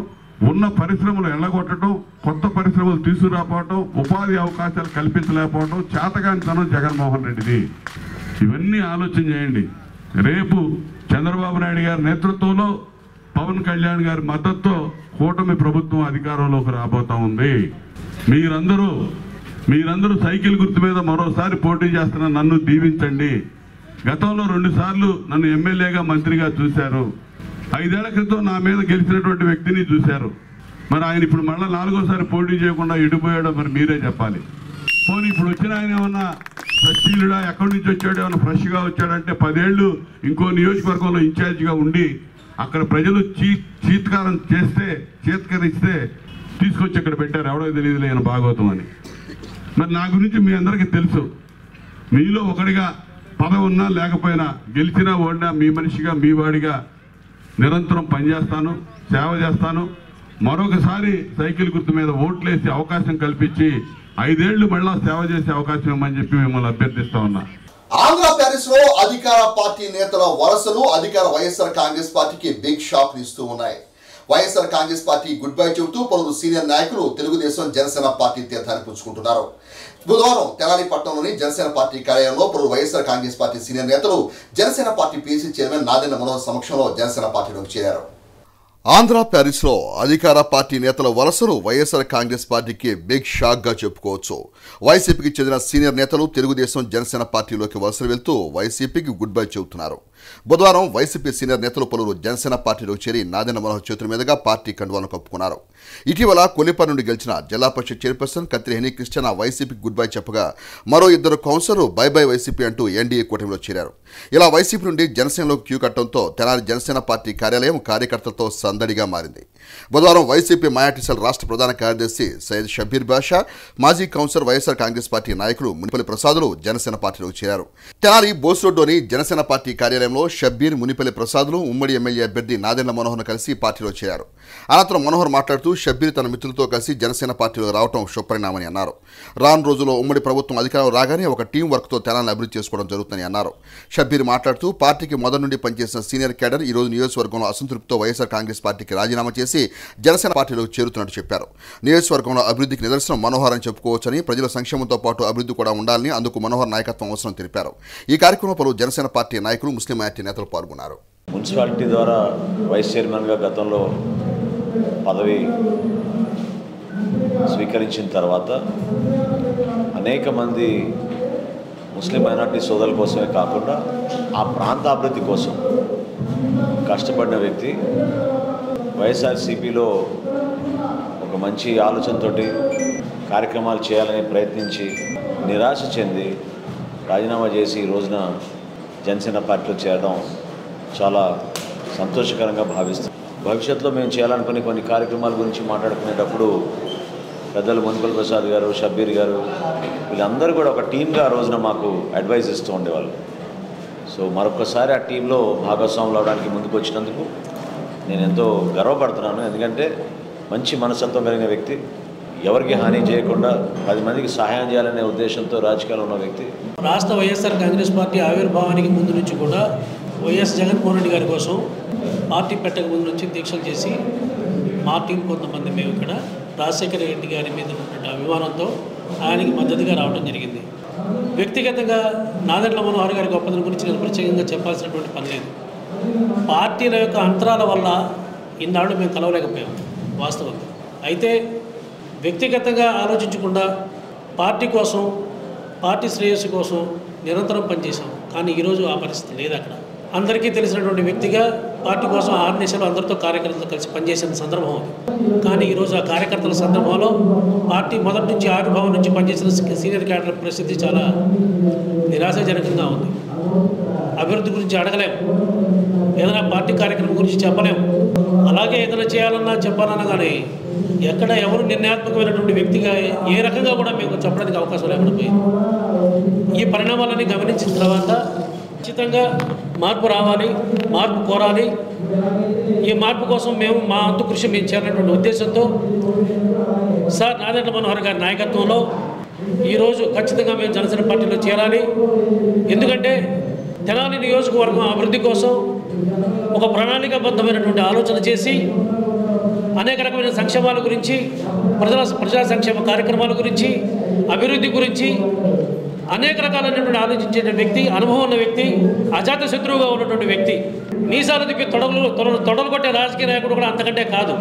ఉన్న పరిశ్రమలు ఎల్లగొట్టడం, కొత్త పరిశ్రమలు తీసుకురాపోవటం, ఉపాధి అవకాశాలు కల్పించలేకపోవడం చేతగానితనం జగన్మోహన్ రెడ్డిది. ఇవన్నీ ఆలోచన చేయండి. రేపు చంద్రబాబు నాయుడు గారి నేతృత్వంలో పవన్ కళ్యాణ్ గారి మద్దతుతో కూటమి ప్రభుత్వం అధికారంలోకి రాబోతా ఉంది. మీరందరూ సైకిల్ గుర్తు మీద మరోసారి పోటీ చేస్తున్న నన్ను దీవించండి. గతంలో 2 సార్లు నన్ను ఎమ్మెల్యేగా మంత్రిగా చూశారు. 5 ఏళ్ల క్రితం నా మీద గెలిచినటువంటి వ్యక్తిని చూశారు. మరి ఆయన ఇప్పుడు మళ్ళీ 4వ పోటీ చేయకుండా ఎడిపోయాడో మరి మీరే చెప్పాలి. పోనీ ఇప్పుడు వచ్చిన ఆయన ఏమన్నా సచ్చీలుడా, ఎక్కడి నుంచి వచ్చాడు, ఏమన్నా ఫ్రెష్గా వచ్చాడంటే 10 ఏళ్ళు ఇంకో నియోజకవర్గంలో ఇన్ఛార్జిగా ఉండి అక్కడ ప్రజలు చీత్కరిస్తే తీసుకొచ్చి ఇక్కడ పెట్టారు. ఎవడో తెలియదు నేను భాగవతం అని. మరి నా గురించి మీ అందరికీ తెలుసు. మీలో ఒకటిగా పదవి ఉన్నా లేకపోయినా, గెలిచినా ఓడినా మీ మనిషిగా మీ వాడిగా నిరంతరం పనిచేస్తాను, సేవ చేస్తాను. మరొకసారి సైకిల్ గుర్తు మీద ఓట్లేసి అవకాశం కల్పించి 5 ఏళ్లు మళ్ళా సేవ చేసే అవకాశం ఇవ్వమని చెప్పి మిమ్మల్ని అభ్యర్థిస్తా ఉన్నా. ఆంధ్రప్రదేశ్ లో అధికార పార్టీ నేతల వలసలు అధికార వైఎస్ఆర్ కాంగ్రెస్ పార్టీకి బిగ్ షాక్ ఇస్తూ ఉన్నాయి. YSR Congress party good bye చెబుతూ పలువురు సీనియర్ నాయకులు తెలుగుదేశం జనసేన పార్టీ తీర్థాన్ని పుచ్చుకుంటున్నారు. బుధవారం తెనాలిపట్నంలోని జనసేన పార్టీ కార్యాలయంలో పలువురు వైఎస్ఆర్ కాంగ్రెస్ పార్టీ సీనియర్ నేతలు Janasena party PC chairman Nadendla Manohar సమక్షంలో జనసేన పార్టీలోకి చేరారు. ఆంధ్ర ప్యారిస్లో అధికార పార్టీ నేతల వలసలు వైఎస్ఆర్ కాంగ్రెస్ పార్టీకి బిగ్ షాక్గా చెప్పుకోవచ్చు. వైసీపీకి చెందిన సీనియర్ నేతలు తెలుగుదేశం జనసేన పార్టీలోకి వలసలు వెళ్తూ వైసీపీకి గుడ్ బై చెబుతున్నారు. బుధవారం వైసీపీ సీనియర్ నేతలు పలువురు జనసేన పార్టీలోకి చేరి నాదెండ్ల మనోహర్ చేతుల మీదుగా పార్టీ కండువాలను కప్పుకున్నారు. ఇటీవల కొల్లిపర్ నుండి గెలిచిన జిల్లా పరిషత్ చైర్పర్సన్ కత్తిరేని క్రిస్టియన్ వైసీపీకి గుడ్ బై చెప్పగా మరో 2 కౌన్సిలర్లు బై బై వైసీపీ అంటూ ఎన్డీఏ కూటమిలో చేరారు. ఇలా వైసీపీ నుండి జనసేనలోకి క్యూ కట్టడంతో తెనాలి జనసేన పార్టీ కార్యాలయం కార్యకర్తలతో సందడిగా మారింది. బుధవారం వైసీపీ మైనార్టీసెల్ రాష్ట్ర ప్రధాన కార్యదర్శి సయ్యద్ షబ్బీర్ బాషా, మాజీ కౌన్సిలర్ వైఎస్ఆర్ కాంగ్రెస్ పార్టీ నాయకులు మునిపల్లి ప్రసాదులు జనసేన పార్టీలోకి చేరారు. తెనాలి బోస్ రోడ్లోని జనసేన పార్టీ కార్యాలయంలో షబ్బీర్, మునిపల్లి ప్రసాదులు ఉమ్మడి ఎమ్మెల్యే అభ్యర్థి నాదెండ్ల మనోహర్ను కలిసి పార్టీలో చేరారు. అనంతరం మనోహర్ మాట్లాడుతూ షబ్బీర్ తన మిత్రులతో కలిసి జనసేన పార్టీలో రావడం శుభపరిణామని అన్నారు. రాను రోజుల్లో ఉమ్మడి ప్రభుత్వం అధికారం రాగానే ఒక టీం వర్క్తో తెనాలిని అభివృద్ధి చేసుకోవడం జరుగుతుందని అన్నారు. షబ్బీర్ మాట్లాడుతూ పార్టీకి మొదటి నుండి పనిచేసిన సీనియర్ క్యాడర్ ఈ రోజు నియోజకవర్గంలో అసంతృప్తితో వైఎస్ఆర్ కాంగ్రెస్ పార్టీకి రాజీనామా చేసి జనసేన పార్టీలోకి చేరుతున్నట్టు చెప్పారు. నియోజకవర్గంలో అభివృద్ధికి నిదర్శనం మనోహర్ అని చెప్పుకోవచ్చని, ప్రజల సంక్షేమంతో పాటు అభివృద్ధి కూడా ఉండాలని, అందుకు మనోహర్ నాయకత్వం అవసరం తెలిపారు. ఈ కార్యక్రమంలో పలు జనసేన పార్టీ నాయకులు, ముస్లిం మైనారిటీ నేతలు పాల్గొన్నారు. మున్సిపాలిటీ ద్వారా వైస్ చైర్మన్గా గతంలో పదవి స్వీకరించిన తర్వాత అనేక మంది ముస్లిం మైనారిటీ సోదరుల కోసమే కాకుండా ఆ ప్రాంత అభివృద్ధి కోసం కష్టపడిన వ్యక్తి. వైఎస్ఆర్సీపీలో ఒక మంచి ఆలోచనతో కార్యక్రమాలు చేయాలని ప్రయత్నించి నిరాశ చెంది రాజీనామా చేసి ఈ రోజున జనసేన పార్టీలో చేరడం చాలా సంతోషకరంగా భావిస్తాం. భవిష్యత్తులో మేము చేయాలనుకునే కొన్ని కార్యక్రమాల గురించి మాట్లాడుకునేటప్పుడు పెద్దలు మునిపల్లి ప్రసాద్ గారు, షబ్బీర్ గారు వీళ్ళందరూ కూడా ఒక టీమ్గా ఆ రోజున మాకు అడ్వైజ్ ఇస్తూ ఉండేవాళ్ళు. సో మరొకసారి ఆ టీంలో భాగస్వాములు అవడానికి ముందుకు వచ్చినందుకు నేను ఎంతో గర్వపడుతున్నాను. ఎందుకంటే మంచి మనస్తత్వం కలిగిన వ్యక్తి, ఎవరికి హాని చేయకుండా 10 మందికి సహాయం చేయాలనే ఉద్దేశంతో రాజకీయాల్లో ఉన్న వ్యక్తి. రాష్ట్ర వైఎస్ఆర్ కాంగ్రెస్ పార్టీ ఆవిర్భావానికి ముందు నుంచి కూడా వైఎస్ జగన్మోహన్ రెడ్డి గారి కోసం పార్టీ పెట్టక ముందు నుంచి దీక్షలు చేసి మా టీం కొంతమంది మేము ఇక్కడ రాజశేఖర రెడ్డి గారి మీద ఉన్నటువంటి అభిమానంతో ఆయనకి మద్దతుగా రావడం జరిగింది. వ్యక్తిగతంగా నాదెండ్ల మనోహర్ గారి గొప్పతనం గురించి నేను ప్రత్యేకంగా చెప్పాల్సినటువంటి పని లేదు. పార్టీల యొక్క అంతరాల వల్ల ఇన్నాళ్ళు మేము కలవలేకపోయాం వాస్తవంగా. అయితే వ్యక్తిగతంగా ఆలోచించకుండా పార్టీ కోసం, పార్టీ శ్రేయస్సు కోసం నిరంతరం పనిచేశాం. కానీ ఈరోజు ఆ పరిస్థితి లేదు. అక్కడ అందరికీ తెలిసినటువంటి వ్యక్తిగా పార్టీ కోసం ఆర్గనైజేషన్ అందరితో కార్యకర్తలతో కలిసి పనిచేసిన సందర్భం ఉంది. కానీ ఈరోజు ఆ కార్యకర్తల సందర్భంలో పార్టీ మొదటి నుంచి ఆవిర్భావం నుంచి పనిచేసిన సీనియర్ క్యాడర్ పరిస్థితి చాలా నిరాశాజనకంగా ఉంది. అభివృద్ధి గురించి అడగలేము, ఏదైనా పార్టీ కార్యక్రమం గురించి చెప్పలేము, అలాగే ఏదైనా చేయాలన్నా చెప్పాలన్నా కానీ ఎక్కడ ఎవరు నిర్ణయాత్మకమైనటువంటి వ్యక్తిగా ఏ రకంగా కూడా మేము చెప్పడానికి అవకాశం లేకుండా పోయింది. ఈ పరిణామాలన్నీ గమనించిన తర్వాత ఖచ్చితంగా మార్పు రావాలి, మార్పు కోరాలి. ఈ మార్పు కోసం మేము మా అంతు కృషి మేము చేయాలనేటువంటి ఉద్దేశంతో సార్ నాదెండ్ల మనోహర్ గారి నాయకత్వంలో ఈరోజు ఖచ్చితంగా మేము జనసేన పార్టీలో చేరాలి. ఎందుకంటే తెనాలి నియోజకవర్గం అభివృద్ధి కోసం ఒక ప్రణాళికాబద్ధమైనటువంటి ఆలోచన చేసి అనేక రకమైన సంక్షేమాల గురించి, ప్రజా సంక్షేమ కార్యక్రమాల గురించి, అభివృద్ధి గురించి అనేక రకాలైనటువంటి ఆలోచించే వ్యక్తి, అనుభవం ఉన్న వ్యక్తి, అజాత శత్రువుగా ఉన్నటువంటి వ్యక్తి, మీసాలు తిప్పి తొడలు కొట్టే రాజకీయ నాయకుడు కూడా అంతకంటే కాదు.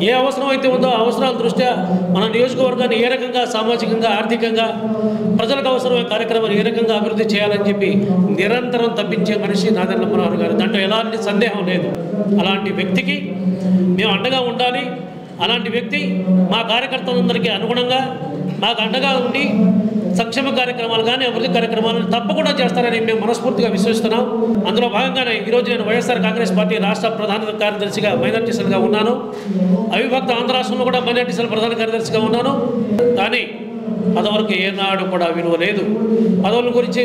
ఏ అవసరం అయితే ఉందో ఆ అవసరాల దృష్ట్యా మన నియోజకవర్గాన్ని ఏ రకంగా సామాజికంగా, ఆర్థికంగా, ప్రజలకు అవసరమైన కార్యక్రమాలు ఏ రకంగా అభివృద్ధి చేయాలని చెప్పి నిరంతరం తప్పించే మనిషి నాదెండ్ల మనోహర్ గారు. దాంట్లో ఎలాంటి సందేహం లేదు. అలాంటి వ్యక్తికి మేము అండగా ఉండాలి. అలాంటి వ్యక్తి మా కార్యకర్తలందరికీ అనుగుణంగా మాకు అండగా ఉండి సంక్షేమ కార్యక్రమాలు కానీ అభివృద్ధి కార్యక్రమాలను తప్పకుండా చేస్తారని మేము మనస్ఫూర్తిగా విశ్వసిస్తున్నాం. అందులో భాగంగానే ఈరోజు నేను వైఎస్ఆర్ కాంగ్రెస్ పార్టీ రాష్ట్ర ప్రధాన కార్యదర్శిగా మైనార్టీ సెల్గా ఉన్నాను. అవిభక్త ఆంధ్ర రాష్ట్రంలో కూడా మైనార్టీ సెల్ ప్రధాన కార్యదర్శిగా ఉన్నాను. కానీ పదవులకు ఏనాడు కూడా విలువ లేదు. పదవుల గురించి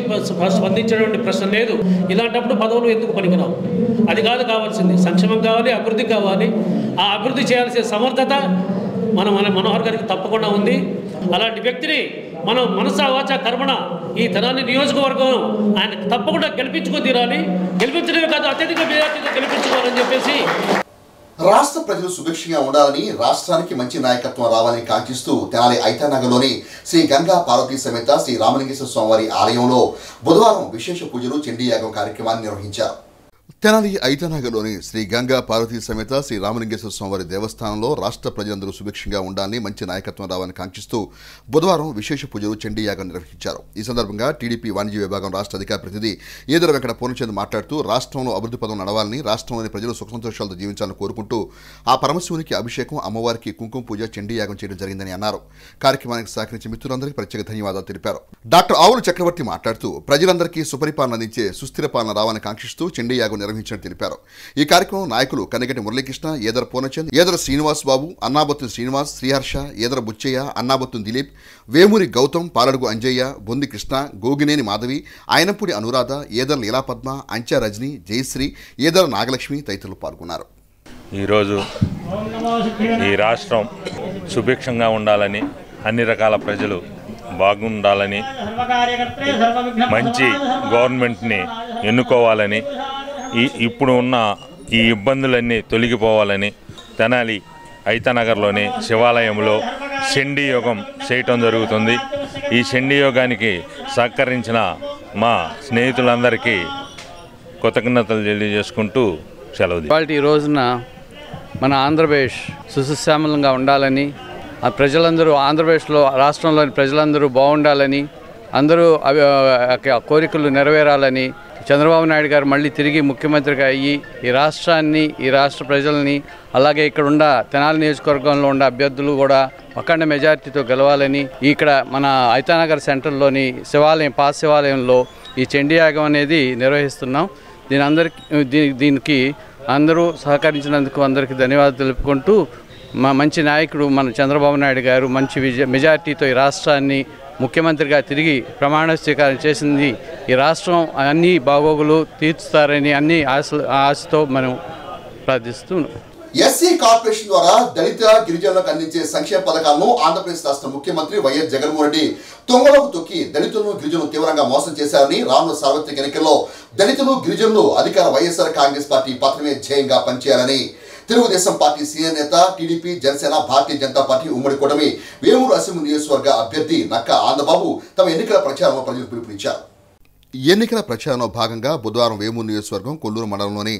స్పందించేటువంటి ప్రశ్న లేదు. ఇలాంటప్పుడు పదవులు ఎందుకు పనికిరావు? అది కాదు కావాల్సింది. సంక్షేమం కావాలి, అభివృద్ధి కావాలి. ఆ అభివృద్ధి చేయాల్సిన సమర్థత మన మనోహర్ గారికి తప్పకుండా ఉంది. అలాంటి వ్యక్తిని మనం మనసా వాచా కర్మణ ఈ తెనాలి నియోజకవర్గం ఆయన తప్పకుండా గెలిపించుకొని తీరాలి. గెలిపించడమే కాదు, అత్యధిక మెజార్టీతో గెలిపించుకోవాలని చెప్పేసి రాష్ట్ర ప్రజలు సుభిక్షంగా ఉండాలని, రాష్ట్రానికి మంచి నాయకత్వం రావాలని కాంక్షిస్తూ తెనాలి ఐతానగర్లోని శ్రీ గంగా పార్వతీ సమేత శ్రీ రామలింగేశ్వర స్వామివారి ఆలయంలో బుధవారం విశేష పూజలు, చండీ యాగం కార్యక్రమాన్ని నిర్వహించారు. తెనాలి ఐతానగర్లోని శ్రీ గంగా పార్వతీ సమేత శ్రీ రామలింగేశ్వర స్వామివారి దేవస్థానంలో రాష్ట్ర ప్రజలందరూ సుభిక్షంగా ఉండాలని, మంచి నాయకత్వం రావాలని కాంక్షిస్తూ బుధవారం విశేష పూజలు, చండీ యాగం నిర్వహించారు. ఈ సందర్భంగా టీడీపీ వాణిజ్య విభాగం రాష్ట్ర అధికార ప్రతినిధి ఈదర వెంకట పూర్ణచంద్ మాట్లాడుతూ రాష్ట్రంలో అభివృద్ధి పదం నడవాలని, రాష్ట్రంలోని ప్రజలు సుఖ సంతోషాలతో జీవించాలని కోరుకుంటూ ఆ పరమశివునికి అభిషేకం, అమ్మవారికి కుంకుమ పూజ, చండీ యాగం చేయడం జరిగిందని అన్నారు. కార్యక్రమానికి సహకరించిన మిత్రులందరికీ ప్రత్యేక ధన్యవాదాలు తెలిపారు. డాక్టర్ ఆవుల చక్రవర్తి మాట్లాడుతూ ప్రజలందరికీ సుపరిపాలన అందించే సుస్థిర పాలన రావాలని కాంక్షిస్తూ చండీ యాగం నిర్వహించినట్టు తెలిపారు. ఈ కార్యక్రమం నాయకులు కన్నగటి మురళీకృష్ణ, ఏదర పూర్ణచంద్, ఏదర శ్రీనివాస్ బాబు, అన్నాబత్తుని శ్రీనివాస్, శ్రీహర్ష, ఏదర బుచ్చయ్య, అన్నాబత్తుని దిలీప్, వేమూరి గౌతమ్, పాలడుగు అంజయ్య, బొంది కృష్ణ, గోగినేని మాధవి, ఆయనపూడి అనురాధ, ఏదర లీలాపద్మ, అంచా రజని, జయశ్రీ, ఏదర నాగలక్ష్మి తదితరులు పాల్గొన్నారు. ఈరోజు ఈ రాష్ట్రం సుభిక్షంగా ఉండాలని, అన్ని రకాల ప్రజలు బాగుండాలని, మంచి గవర్నమెంట్ని ఎన్నుకోవాలని, ఇప్పుడు ఉన్న ఈ ఇబ్బందులన్నీ తొలగిపోవాలని తెనాలి ఐతానగర్లోని శివాలయంలో చండీ యోగం చేయటం జరుగుతుంది. ఈ చండీ యోగానికి సహకరించిన మా స్నేహితులందరికీ కృతజ్ఞతలు తెలియజేసుకుంటూ సెలవు. ఈ రోజున మన ఆంధ్రప్రదేశ్ సుశ్యామలంగా ఉండాలని, ఆ ప్రజలందరూ ఆంధ్రప్రదేశ్లో రాష్ట్రంలోని ప్రజలందరూ బాగుండాలని, అందరూ కోరికలు నెరవేరాలని, చంద్రబాబు నాయుడు గారు మళ్ళీ తిరిగి ముఖ్యమంత్రిగా అయ్యి ఈ రాష్ట్రాన్ని, ఈ రాష్ట్ర ప్రజల్ని, అలాగే ఇక్కడ ఉన్న తెనాలి నియోజకవర్గంలో ఉన్న అభ్యర్థులు కూడా అఖండ మెజార్టీతో గెలవాలని, ఇక్కడ మన ఐతానగర్ సెంటర్లోని శివాలయం, పాత శివాలయంలో ఈ చండీ యాగం అనేది నిర్వహిస్తున్నాం. దీనికి అందరూ సహకరించినందుకు అందరికీ ధన్యవాదాలు తెలుపుకుంటూ, మంచి నాయకుడు మన చంద్రబాబు నాయుడు గారు మంచి మెజార్టీతో ఈ రాష్ట్రాన్ని ముఖ్యమంత్రిగా తిరిగి ప్రమాణ స్వీకారం చేసింది. ఈ రాష్ట్రం అన్ని బాగోగులు తీర్చుతారని అన్ని ఆశతో మనం ప్రార్థిస్తున్నాం. ఎస్సీ కార్పొరేషన్ ద్వారా దళిత గిరిజనులకు అందించే సంక్షేమ పథకాలను ఆంధ్రప్రదేశ్ రాష్ట్ర ముఖ్యమంత్రి వైఎస్ జగన్మోహన్ రెడ్డి తొంగలోకి తొక్కి దళితులను, గిరిజనులు తీవ్రంగా మోసం చేశారని, రానున్న సార్వత్రిక ఎన్నికల్లో దళితులు, గిరిజనులు అధికార వైఎస్ఆర్ కాంగ్రెస్ పార్టీ పతనమే ధ్యేయంగా పనిచేయాలని తెలుగుదేశం పార్టీ సీనియర్ నేత, టీడీపీ, జనసేన, భారతీయ జనతా పార్టీ ఉమ్మడి కూటమి వేమూరు అసెంబ్లీ నియోజకవర్గ అభ్యర్థి నక్క ఆంధ్రబాబు తమ ఎన్నికల ప్రచారంలో ప్రజలకు పిలుపునిచ్చారు. ఎన్నికల ప్రచారంలో భాగంగా బుధవారం వేమూరు నియోజకవర్గం కొల్లూరు మండలంలోని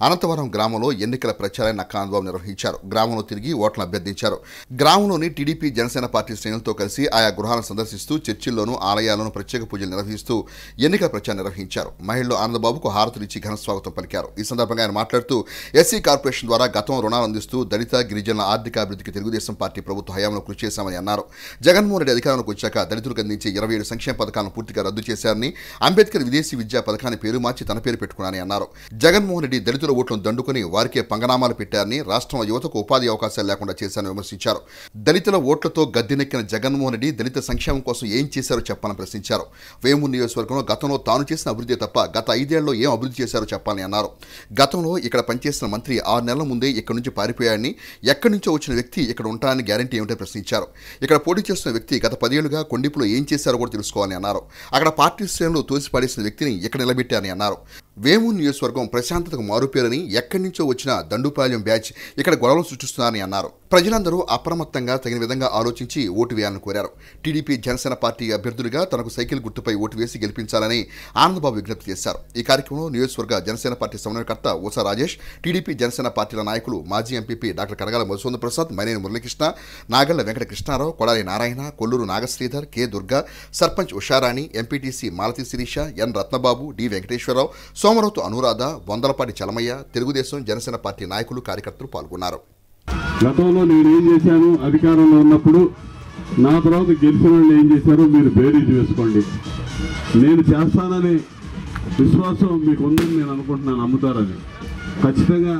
అనంతవరం గ్రామంలో ఎన్నికల ప్రచారాన్ని నక్క ఆంధ్రబాబు నిర్వహించారు. గ్రామంలో తిరిగి ఓట్లను అభ్యర్థించారు. గ్రామంలోని టీడీపీ, జనసేన పార్టీ శ్రేణులతో కలిసి ఆయా గృహాలను సందర్శిస్తూ చర్చిల్లోనూ, ఆలయాల్లోనూ ప్రత్యేక పూజలు నిర్వహిస్తూ ఎన్నికల ప్రచారం నిర్వహించారు. మహిళలు ఆనందబాబుకు హారతులు ఇచ్చి ఘన స్వాగతం పలికారు. ఈ సందర్భంగా ఆయన మాట్లాడుతూ ఎస్సీ కార్పొరేషన్ ద్వారా గతం రుణాలు అందిస్తూ దళిత, గిరిజనుల ఆర్థిక అభివృద్ధికి తెలుగుదేశం పార్టీ ప్రభుత్వ హయాంలో కృషి చేశామని అన్నారు. జగన్మోహన్ రెడ్డి అధికారంలోకి వచ్చాక దళితులకు అందించే 27 సంక్షేమ పథకాలను పూర్తిగా రద్దు చేశారని, అంబేద్కర్ విదేశీ విద్యా పథకాన్ని పేరు మార్చి తన పేరు పెట్టుకున్నారని అన్నారు. జగన్మోహన్ రెడ్డి దళితుల ఓట్లను దండుకుని వారికే పంగనామాలు పెట్టారని, రాష్ట్రంలో యువతకు ఉపాధి అవకాశాలు లేకుండా చేశారని విమర్శించారు. దళితుల ఓట్లతో గద్దెనెక్కిన జగన్మోహన్ రెడ్డి దళిత సంక్షేమం కోసం ఏం చేశారో చెప్పాలని ప్రశ్నించారు. వేమూరు నియోజకవర్గంలో గతంలో తాను చేసిన అభివృద్ధి తప్ప గత 5 ఏళ్లలో ఏం అభివృద్ధి చేశారో చెప్పాలని అన్నారు. గతంలో ఇక్కడ పనిచేసిన మంత్రి 6 నెలల ముందే ఇక్కడి నుంచి పారిపోయారని, ఎక్కడి నుంచో వచ్చిన వ్యక్తి ఇక్కడ ఉంటారని గ్యారంటీ ఏమిటో ప్రశ్నించారు. ఇక్కడ పోటీ చేస్తున్న వ్యక్తి గత 10 ఏళ్లుగా కొండిపులో ఏం చేశారో కూడా తెలుసుకోవాలని అన్నారు. అక్కడ పార్టీ శ్రేణులు తోసిపడేసిన వ్యక్తిని ఇక్కడ నిలబెట్టారని అన్నారు. వేమూరు నియోజకవర్గం ప్రశాంతతకు మారుపేరని, ఎక్కడి నుంచో వచ్చిన దండుపాలెం బ్యాచ్ ఇక్కడ గొడవలు సృష్టిస్తున్నారని అన్నారు. ప్రజలందరూ అప్రమత్తంగా తగిన విధంగా ఆలోచించి ఓటు వేయాలని కోరారు. టీడీపీ జనసేన పార్టీ అభ్యర్థులుగా తనకు సైకిల్ గుర్తుపై ఓటు వేసి గెలిపించాలని ఆనందబాబు విజ్ఞప్తి చేశారు. ఈ కార్యక్రమంలో నియోజకవర్గ జనసేన పార్టీ సమన్వయకర్త ఊసా రాజేష్, టీడీపీ జనసేన పార్టీల నాయకులు మాజీ MPP doctor Karagala Madhusudan Prasad, Maineni Muralikrishna, Nagalla Venkata Krishnarao, Kodali Narayana, Kolluru Nagasridhar, K Durga, sarpanch Usharani, MPTC Malathi Sirisha, N Ratnababu, D Venkateswararao, Somarouthu Anuradha, Bondalapati Chalamayya, Telugu Desam Janasena party నాయకులు కార్యకర్తలు పాల్గొన్నారు. గతంలో నేను ఏం చేశాను అధికారంలో ఉన్నప్పుడు, నా తర్వాత గెలిచిన వాళ్ళు ఏం చేశారో మీరు బేరీజు వేసుకోండి. నేను చేస్తానని విశ్వాసం మీకు ఉందని నేను అనుకుంటున్నాను, నమ్ముతారని. ఖచ్చితంగా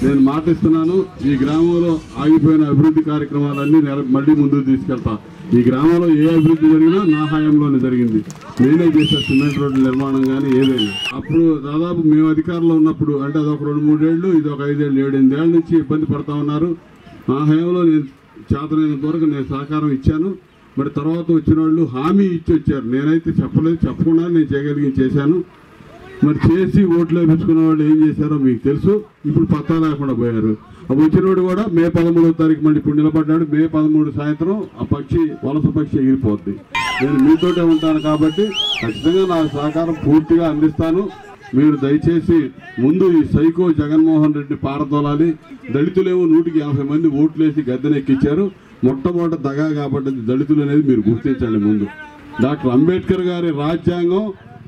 నేను మాటిస్తున్నాను. ఈ గ్రామంలో ఆగిపోయిన అభివృద్ధి కార్యక్రమాలన్నీ మళ్ళీ ముందుకు తీసుకెళ్తా. ఈ గ్రామంలో ఏ అభివృద్ధి జరిగినా నా హయాంలోనే జరిగింది. నేనే చేసా సిమెంట్ రోడ్ల నిర్మాణం కానీ ఏదైనా. అప్పుడు దాదాపు మేము అధికారంలో ఉన్నప్పుడు, అంటే అదొక 2-3 ఏళ్ళు, ఇది ఒక 5 ఏళ్ళు 7-8 ఏళ్ళ నుంచి ఇబ్బంది పడతా ఉన్నారు. నా హయాంలో నేను చేతనైనంత వరకు నేను సహకారం ఇచ్చాను. మరి తర్వాత వచ్చిన వాళ్ళు హామీ ఇచ్చి వచ్చారు. నేనైతే చెప్పలేదు, చెప్పకుండా నేను చేయగలిగి చేశాను. మరి చేసి ఓట్లు వేయించుకున్న వాళ్ళు ఏం చేశారో మీకు తెలుసు. ఇప్పుడు పత్తా లేకుండా పోయారు. అప్పుడు వచ్చినోడు కూడా మే 13వ తారీఖు మళ్ళీ ఇప్పుడు నిలబడ్డాడు. మే 13 సాయంత్రం ఆ పక్షి వలస పక్షి ఎగిరిపోద్ది. నేను మీతోటే ఉంటాను కాబట్టి ఖచ్చితంగా నా సహకారం పూర్తిగా అందిస్తాను. మీరు దయచేసి ముందు ఈ సైకో జగన్మోహన్ రెడ్డి పారదోలాలి. దళితులేమో 150 మంది ఓట్లేసి గద్దెనెక్కించారు. మొట్టమొదటి దగా కాబట్టి దళితులు అనేది మీరు గుర్తించండి. ముందు డాక్టర్ అంబేద్కర్ గారి రాజ్యాంగం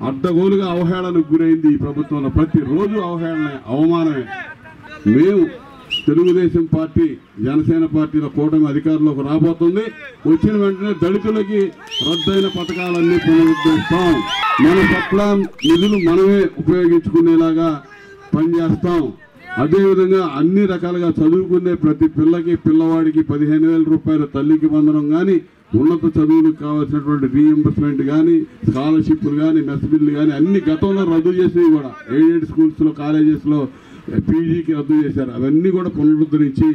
అడ్డగోలుగా అవహేళనకు గురైంది. ఈ ప్రభుత్వంలో ప్రతిరోజు అవహేళన, అవమానమే. మేము తెలుగుదేశం పార్టీ జనసేన పార్టీల కూటమి అధికారంలోకి రాబోతుంది. వచ్చిన వెంటనే దళితులకి రద్దయిన పథకాలన్నీ పునరుద్ధరిస్తాం. మన పట్ల నిధులు మనమే ఉపయోగించుకునేలాగా పనిచేస్తాం. అదేవిధంగా అన్ని రకాలుగా చదువుకునే ప్రతి పిల్లవాడికి 15,000 రూపాయల తల్లికి వందనం కానీ, ఉన్నత చదువులకు కావాల్సినటువంటి రీఎంబర్స్మెంట్ కానీ, స్కాలర్షిప్లు కానీ, మెస్ బిల్లు కానీ అన్ని గతంలో రద్దు చేసినవి కూడా ఎయిడెడ్ స్కూల్స్లో, కాలేజెస్లో పీజీకి రద్దు చేశారు. అవన్నీ కూడా పునరుద్ధరించి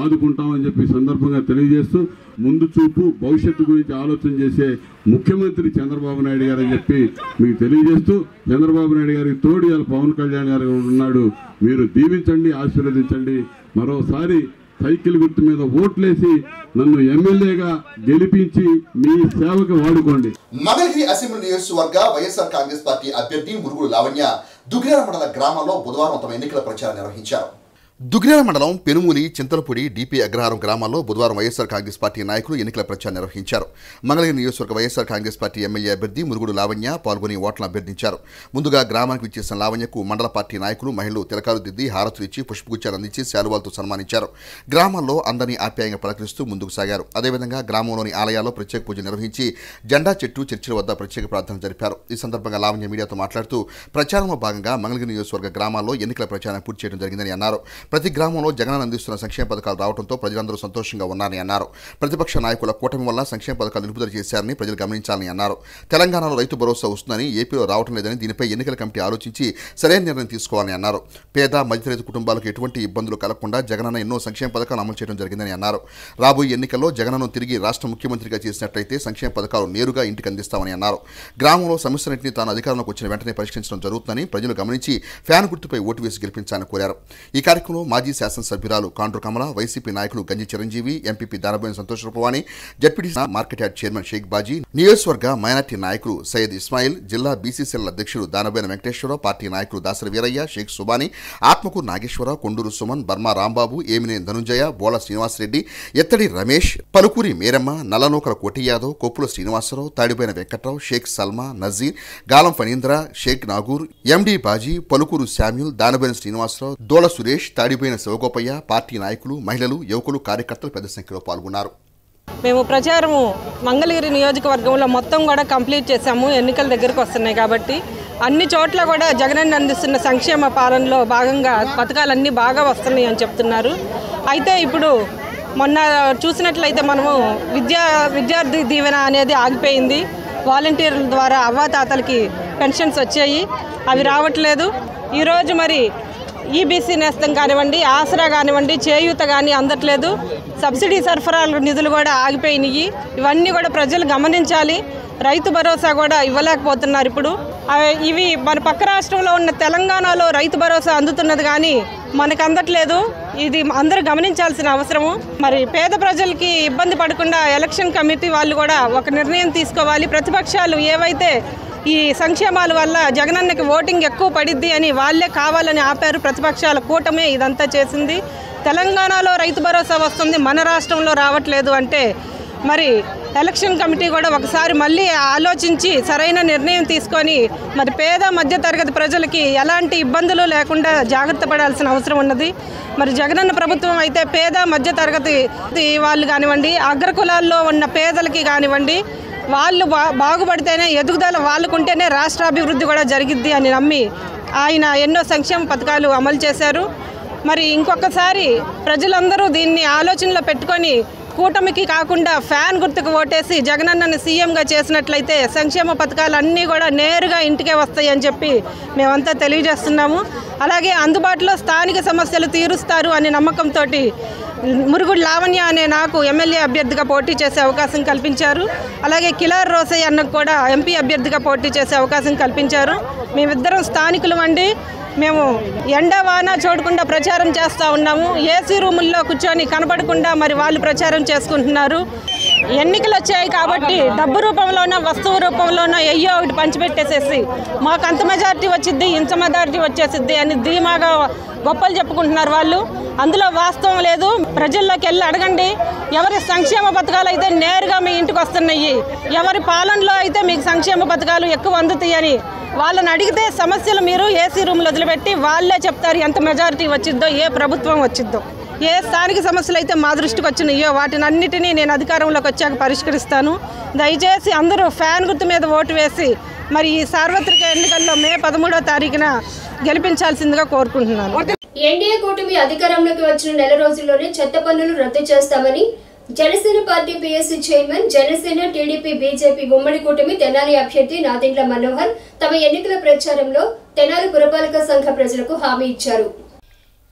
ఆదుకుంటామని చెప్పి సందర్భంగా తెలియజేస్తూ, ముందు చూపు భవిష్యత్తు గురించి ఆలోచన చేసే ముఖ్యమంత్రి చంద్రబాబు నాయుడు గారు అని చెప్పి మీకు తెలియజేస్తూ, చంద్రబాబు నాయుడు గారికి తోడు ఇలా పవన్ కళ్యాణ్ గారు ఉన్నాడు. మీరు దీవించండి, ఆశీర్వదించండి. మరోసారి సైకిల్ గుర్తు మీద ఓట్లేసి నన్ను ఎమ్మెల్యేగా గెలిపించి మీ సేవకు వాడుకోండి. మంగళగిరి అసెంబ్లీ నియోజకవర్గ వైఎస్ఆర్ కాంగ్రెస్ పార్టీ అభ్యర్థి మురుగుడు లావణ్య దుగ్గిరాల మండల గ్రామంలో బుధవారం తమ ఎన్నికల ప్రచారం నిర్వహించారు. దుగ్గిరాల మండలం పెనుమూలి, చింతలపూడి, డిపి అగ్రహారం గ్రామాల్లో బుధవారం వైఎస్ఆర్ కాంగ్రెస్ పార్టీ నాయకులు ఎన్నికల ప్రచారం నిర్వహించారు. మంగళగిరి నియోజకవర్గ వైఎస్ఆర్ కాంగ్రెస్ పార్టీ ఎమ్మెల్యే అభ్యర్థి మురుగుడు లావణ్య పాల్గొని ఓట్లను అభ్యర్థించారు. ముందుగా గ్రామానికి విచ్చేసిన లావణ్యకు మండల పార్టీ నాయకులు, మహిళలు తిలకాలు దిద్ది, హారతులు ఇచ్చి, పుష్పగుచ్చాలు అందించి, శాలువాలతో సన్మానించారు. గ్రామాల్లో అందరినీ ఆప్యాయంగా పలకరిస్తూ ముందుకు సాగారు. అదేవిధంగా గ్రామంలోని ఆలయాల్లో ప్రత్యేక పూజలు నిర్వహించి జెండా చెట్టు, చర్చిల వద్ద ప్రత్యేక ప్రార్థనలు జరిపారు. ఈ సందర్భంగా లావణ్య మీడియాతో మాట్లాడుతూ ప్రచారంలో భాగంగా మంగళగిరి నియోజకవర్గ గ్రామాల్లో ఎన్నికల ప్రచారం పూర్తి చేయడం జరిగిందని అన్నారు. ప్రతి గ్రామంలో జగన్ అందిస్తున్న సంక్షేమ పథకాలు రావడంతో ప్రజలందరూ సంతోషంగా ఉన్నారని అన్నారు. ప్రతిపక్ష నాయకుల కూటమి వల్ల సంక్షేమ పథకాలు నిలుపుదల చేశారని ప్రజలు గమనించాలని అన్నారు. తెలంగాణలో రైతు భరోసా వస్తుందని, ఏపీలో రావడం లేదని, దీనిపై ఎన్నికల కమిటీ ఆలోచించి సరైన నిర్ణయం తీసుకోవాలని అన్నారు. పేద మధ్యతరగతి కుటుంబాలకు ఎటువంటి ఇబ్బందులు కలగకుండా జగనన్న ఎన్నో సంక్షేమ పథకాలు అమలు చేయడం జరిగిందని అన్నారు. రాబోయే ఎన్నికల్లో జగనన్ను తిరిగి రాష్ట్ర ముఖ్యమంత్రిగా చేసినట్లయితే సంక్షేమ పథకాలు నేరుగా ఇంటికి అందిస్తామని అన్నారు. గ్రామంలో సమస్యలన్నింటినీ తాను అధికారంలోకి వచ్చిన వెంటనే పరిష్కరించడం జరుగుతుందని ప్రజలు గమనించి ఫ్యాన్ గుర్తుపై ఓటు వేసి గెలిపించాలని కోరారు. ఈ కార్యక్రమంలో మాజీ శాసనసభ్యురాలు కాండ్రు కమల, వైసీపీ నాయకులు Ganji Chiranjeevi, MPP Danaboina Santosh Roopavani, ZPTC market yard chairman Shaik Baji, నియోజకవర్గ మైనార్టీ నాయకులు సయ్యద్ ఇస్మాయిల్, జిల్లా బీసీసీఎల్ అధ్యక్షుడు దానబోయిన వెంకటేశ్వరరావు, పార్టీ నాయకులు దాసరి వీరయ్య, షేక్ సుబాని, ఆత్మకూరు నాగేశ్వరరావు, కొండూరు సుమన్, బర్మా రాంబాబు, ఏమినేని ధనుంజయ, బోళ శ్రీనివాసరెడ్డి, ఎత్తడి రమేష్, పలుకూరి మేరమ్మ, నల్లనూకల కోటి యాదవ్, కొప్పుల శ్రీనివాసరావు, తాడిపోయిన వెంకట్రావు, షేక్ సల్మా, నజీర్, గాలం ఫణీంద్ర, షేక్ నాగూర్, ఎండి బాజీ, పలుకూరు శామ్యూల్, దానబోయిన శ్రీనివాసరావు, దోళ సురేష్, తాడిపోయిన శివగోపయ్య, పార్టీ నాయకులు, మహిళలు, యువకులు, కార్యకర్తలు పెద్ద సంఖ్యలో పాల్గొన్నారు. మేము ప్రచారము మంగళగిరి నియోజకవర్గంలో మొత్తం కూడా కంప్లీట్ చేశాము. ఎన్నికల దగ్గరకు వస్తున్నాయి కాబట్టి అన్ని చోట్ల కూడా జగనన్న అందిస్తున్న సంక్షేమ పాలనలో భాగంగా పథకాలన్నీ బాగా వస్తున్నాయి అని చెప్తున్నారు. అయితే ఇప్పుడు మొన్న చూసినట్లయితే మనము విద్యార్థి దీవెన అనేది ఆగిపోయింది. వాలంటీర్ల ద్వారా అవ్వాతాతలకి పెన్షన్స్ వచ్చాయి, అవి రావట్లేదు. ఈరోజు మరి ఈబీసీ నేస్తం కానివ్వండి, ఆసరా కానివ్వండి, చేయూత కానీ అందట్లేదు. సబ్సిడీ సరఫరాల నిధులు కూడా ఆగిపోయినాయి. ఇవన్నీ కూడా ప్రజలు గమనించాలి. రైతు భరోసా కూడా ఇవ్వలేకపోతున్నారు. ఇప్పుడు ఇవి మన పక్క రాష్ట్రంలో ఉన్న తెలంగాణలో రైతు భరోసా అందుతున్నది కానీ మనకు అందట్లేదు. ఇది అందరూ గమనించాల్సిన అవసరము. మరి పేద ప్రజలకి ఇబ్బంది పడకుండా ఎలక్షన్ కమిటీ వాళ్ళు కూడా ఒక నిర్ణయం తీసుకోవాలి. ప్రతిపక్షాలు ఏవైతే ఈ సంక్షేమాల వల్ల జగనన్నకి ఓటింగ్ ఎక్కువ పడిద్ది అని వాళ్ళే కావాలని ఆపారు. ప్రతిపక్షాల కూటమే ఇదంతా చేసింది. తెలంగాణలో రైతు భరోసా వస్తుంది, మన రాష్ట్రంలో రావట్లేదు అంటే మరి ఎలక్షన్ కమిటీ కూడా ఒకసారి మళ్ళీ ఆలోచించి సరైన నిర్ణయం తీసుకొని మరి పేద మధ్యతరగతి ప్రజలకి ఎలాంటి ఇబ్బందులు లేకుండా జాగ్రత్త పడాల్సిన అవసరం ఉన్నది. మరి జగనన్న ప్రభుత్వం అయితే పేద మధ్యతరగతి వాళ్ళు కానివ్వండి, అగ్రకులాల్లో ఉన్న పేదలకి కానివ్వండి, వాళ్ళు బాగుపడితేనే ఎదుగుదల వాళ్ళకుంటేనే రాష్ట్రాభివృద్ధి కూడా జరిగిద్ది అని నమ్మి ఆయన ఎన్నో సంక్షేమ పథకాలు అమలు చేశారు. మరి ఇంకొకసారి ప్రజలందరూ దీన్ని ఆలోచనలో పెట్టుకొని కూటమికి కాకుండా ఫ్యాన్ గుర్తుకు ఓటేసి జగనన్నని సీఎంగా చేసినట్లయితే సంక్షేమ పథకాలు అన్నీ కూడా నేరుగా ఇంటికే వస్తాయి అని చెప్పి మేమంతా తెలియజేస్తున్నాము. అలాగే అందుబాటులో స్థానిక సమస్యలు తీరుస్తారు అనే నమ్మకంతో మురుగుడు లావణ్య అనే నాకు ఎమ్మెల్యే అభ్యర్థిగా పోటీ చేసే అవకాశం కల్పించారు. అలాగే కిలార్ రోసయ్య అన్నకు కూడా ఎంపీ అభ్యర్థిగా పోటీ చేసే అవకాశం కల్పించారు. మేమిద్దరం స్థానికులు అండి. మేము ఎండ వాన చూడకుండా ప్రచారం చేస్తూ ఉన్నాము. ఏసీ రూముల్లో కూర్చొని కనపడకుండా మరి వాళ్ళు ప్రచారం చేసుకుంటున్నారు. ఎన్నికలు వచ్చాయి కాబట్టి డబ్బు రూపంలోనో వస్తువు రూపంలోనో ఎయ్యో ఒకటి పంచిపెట్టేసేసి మాకు అంత మెజారిటీ వచ్చిద్ది, ఇంత మెజారిటీ వచ్చేసిద్ది అని ధీమాగా గొప్పలు చెప్పుకుంటున్నారు వాళ్ళు. అందులో వాస్తవం లేదు. ప్రజల్లోకి వెళ్ళి అడగండి. ఎవరి సంక్షేమ పథకాలు అయితే నేరుగా మీ ఇంటికి వస్తున్నాయి, ఎవరి పాలనలో అయితే మీకు సంక్షేమ పథకాలు ఎక్కువ అందుతాయి అని వాళ్ళని అడిగితే సమస్యలు మీరు ఏసీ రూమ్లు వదిలిపెట్టి వాళ్ళే చెప్తారు ఎంత మెజారిటీ వచ్చిద్దో, ఏ ప్రభుత్వం వచ్చిద్దో. ఏ స్థానిక సమస్యలు అయితే మా దృష్టికి వచ్చినాయో వాటిని అన్నిటినీ నేను అధికారంలోకి వచ్చాక పరిష్కరిస్తాను. దయచేసి అందరూ ఫ్యాన్ గుర్తు మీద ఓటు వేసి మరి ఈ సార్వత్రిక ఎన్నికల్లో మే 13వ తారీఖున గెలిపించాల్సిందిగా కోరుకుంటున్నాను. ఎన్డీఏ కూటమి అధికారంలోకి వచ్చిన నెల రోజుల్లోనే చెత్త పన్నులు రద్దు చేస్తామని Janasena party PSC chairman, Janasena, TDP, BJP ఉమ్మడి కూటమి తెనాలి అభ్యర్థి నాదెండ్ల మనోహర్ తమ ఎన్నికల ప్రచారంలో తెనాలి పురపాలక సంఘ ప్రజలకు హామీ ఇచ్చారు.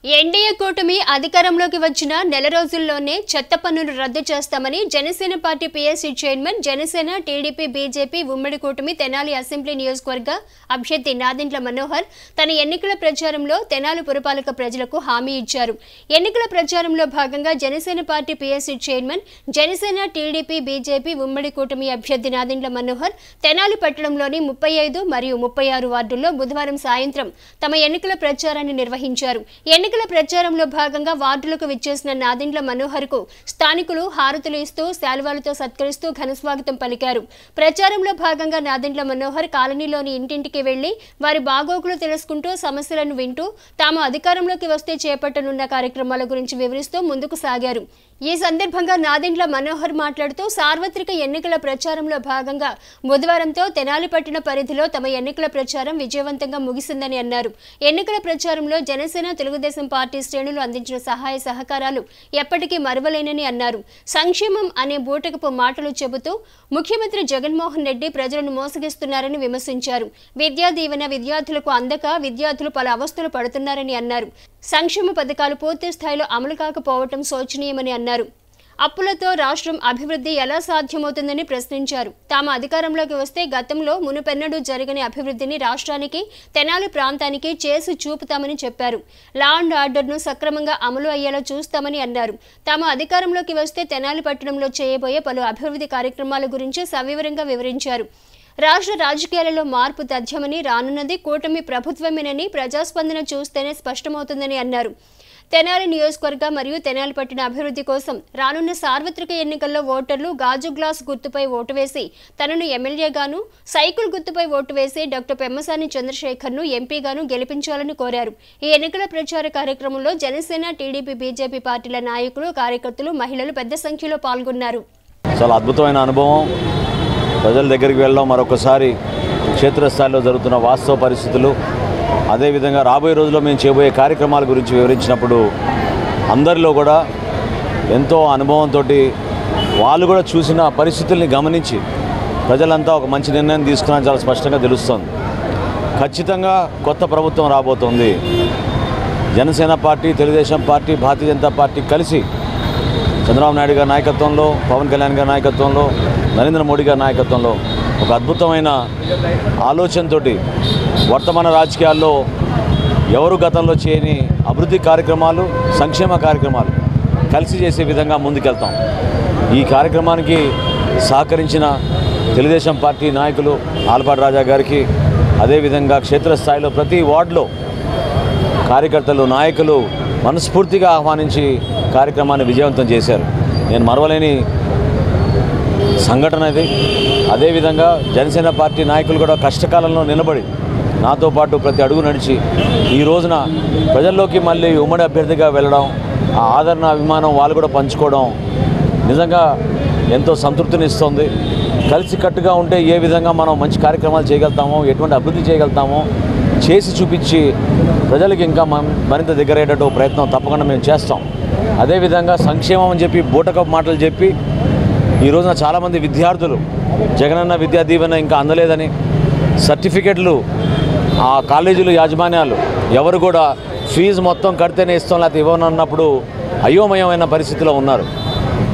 ఎన్డీఏ కూటమి అధికారంలోకి వచ్చిన నెల రోజుల్లోనే చెత్త పన్నులు రద్దు చేస్తామని Janasena party PSC chairman, Janasena, TDP, BJP ఉమ్మడి కూటమి తెనాలి అసెంబ్లీ నియోజకవర్గ అభ్యర్థి నాదెండ్ల మనోహర్ తన ఎన్నికల ప్రచారంలో తెనాలి పురపాలక ప్రజలకు హామీ ఇచ్చారు. ఎన్నికల ప్రచారంలో భాగంగా Janasena party PSC chairman, Janasena, TDP, BJP ఉమ్మడి కూటమి అభ్యర్థి నాదెండ్ల మనోహర్ తెనాలి పట్టణంలోని 35 మరియు 36 వార్డుల్లో బుధవారం సాయంత్రం తమ ఎన్నికల ప్రచారాన్ని నిర్వహించారు. ఎన్నికల ప్రచారంలో భాగంగా వార్డులకు విచ్చేసిన నాదెండ్ల మనోహర్ కు స్థానికులు హారతులు ఇస్తూ శాలువాలతో సత్కరిస్తూ ఘనస్వాగతం పలికారు. ప్రచారంలో భాగంగా నాదెండ్ల మనోహర్ కాలనీలోని ఇంటింటికి వెళ్లి వారి బాగోగులు తెలుసుకుంటూ సమస్యలను వింటూ తాము అధికారంలోకి వస్తే చేపట్టనున్న కార్యక్రమాల గురించి వివరిస్తూ ముందుకు సాగారు. ఈ సందర్భంగా నాదెండ్ల మనోహర్ మాట్లాడుతూ సార్వత్రిక ఎన్నికల ప్రచారంలో భాగంగా బుధవారంతో తెనాలి పట్టణ పరిధిలో తమ ఎన్నికల ప్రచారం విజయవంతంగా ముగిసిందని అన్నారు. ఎన్నికల ప్రచారంలో జనసేన, తెలుగుదేశం పార్టీ శ్రేణులు అందించిన సహాయ సహకారాలు ఎప్పటికీ మరువలేనని అన్నారు. సంక్షేమం అనే బూటకపు మాటలు చెబుతూ ముఖ్యమంత్రి జగన్మోహన్ రెడ్డి ప్రజలను మోసగిస్తున్నారని విమర్శించారు. విద్యా దీవెన విద్యార్థులకు అందక విద్యార్థులు పలు అవస్థలు పడుతున్నారని అన్నారు. సంక్షేమ పథకాలు పూర్తి స్థాయిలో అమలు కాకపోవడం శోచనీయమని అన్నారు. అప్పులతో రాష్ట్రం అభివృద్ధి ఎలా సాధ్యమవుతుందని ప్రశ్నించారు. తాము అధికారంలోకి వస్తే గతంలో మునుపెన్నడూ జరగని అభివృద్ధిని రాష్ట్రానికి, తెనాలి ప్రాంతానికి చేసి చూపుతామని చెప్పారు. లా అండ్ ఆర్డర్ను సక్రమంగా అమలు అయ్యేలా చూస్తామని అన్నారు. తాము అధికారంలోకి వస్తే తెనాలి పట్టణంలో చేయబోయే పలు అభివృద్ధి కార్యక్రమాల గురించి సవివరంగా వివరించారు. రాష్ట్ర రాజకీయాలలో మార్పు తథ్యమని, రానున్నది కూటమి ప్రభుత్వమేనని ప్రజాస్పందన చూస్తేనే స్పష్టమవుతుందని అన్నారు. తెనాలి నియోజకవర్గ మరియు తెనాలి పట్టణ అభివృద్ధి కోసం రానున్న సార్వత్రిక ఎన్నికల్లో ఓటర్లు గాజు గ్లాస్ గుర్తుపై ఓటు వేసి తనను ఎమ్మెల్యేగాను, సైకిల్ గుర్తుపై ఓటు వేసి డాక్టర్ పెమ్మసాని చంద్రశేఖర్ను ఎంపీగాను గెలిపించాలని కోరారు. ఈ ఎన్నికల ప్రచార కార్యక్రమంలో జనసేన, టీడీపీ, బీజేపీ పార్టీల నాయకులు, కార్యకర్తలు, మహిళలు పెద్ద సంఖ్యలో పాల్గొన్నారు. చాలా అద్భుతమైన అనుభవం. ప్రజల దగ్గరికి వెళ్ళడం, మరొకసారి క్షేత్రస్థాయిలో జరుగుతున్న వాస్తవ పరిస్థితులు, అదేవిధంగా రాబోయే రోజుల్లో మేము చేయబోయే కార్యక్రమాల గురించి వివరించినప్పుడు అందరిలో కూడా ఎంతో అనుభవంతో వాళ్ళు కూడా చూసిన పరిస్థితుల్ని గమనించి ప్రజలంతా ఒక మంచి నిర్ణయం తీసుకున్నారని చాలా స్పష్టంగా తెలుస్తోంది. ఖచ్చితంగా కొత్త ప్రభుత్వం రాబోతోంది. Janasena party, Telugu Desam party, Bharatiya Janata party కలిసి చంద్రబాబు నాయుడు గారి నాయకత్వంలో, పవన్ కళ్యాణ్ గారి నాయకత్వంలో, నరేంద్ర మోడీ గారి నాయకత్వంలో ఒక అద్భుతమైన ఆలోచనతోటి వర్తమాన రాజకీయాల్లో ఎవరు గతంలో చేయని అభివృద్ధి కార్యక్రమాలు, సంక్షేమ కార్యక్రమాలు కలిసి చేసే విధంగా ముందుకెళ్తాం. ఈ కార్యక్రమానికి సహకరించిన తెలుగుదేశం పార్టీ నాయకులు ఆలపాటి రాజా గారికి, అదేవిధంగా క్షేత్రస్థాయిలో ప్రతి వార్డులో కార్యకర్తలు, నాయకులు మనస్ఫూర్తిగా ఆహ్వానించి కార్యక్రమాన్ని విజయవంతం చేశారు. నేను మరవలేని సంఘటన ఇది. అదేవిధంగా జనసేన పార్టీ నాయకులు కూడా కష్టకాలంలో నిలబడి నాతో పాటు ప్రతి అడుగు నడిచి ఈ రోజున ప్రజల్లోకి మళ్ళీ ఉమ్మడి అభ్యర్థిగా వెళ్ళడం, ఆ ఆదరణ, అభిమానం వాళ్ళు కూడా పంచుకోవడం నిజంగా ఎంతో సంతృప్తినిస్తుంది. కలిసికట్టుగా ఉంటే ఏ విధంగా మనం మంచి కార్యక్రమాలు చేయగలుగుతామో, ఎటువంటి అభివృద్ధి చేయగలుగుతామో చేసి చూపించి ప్రజలకి ఇంకా మరింత దగ్గరయ్యేటట్టు ప్రయత్నం తప్పకుండా మేము చేస్తాం. అదేవిధంగా సంక్షేమం అని చెప్పి బూటకపు మాటలు చెప్పి ఈ రోజున చాలామంది విద్యార్థులు జగనన్న విద్యా దీవెన ఇంకా అందలేదని, సర్టిఫికెట్లు ఆ కాలేజీలు యాజమాన్యాలు ఎవరు కూడా ఫీజు మొత్తం కడితేనే ఇస్తాం లేకపోతే ఇవ్వనన్నప్పుడు అయోమయమైన పరిస్థితిలో ఉన్నారు.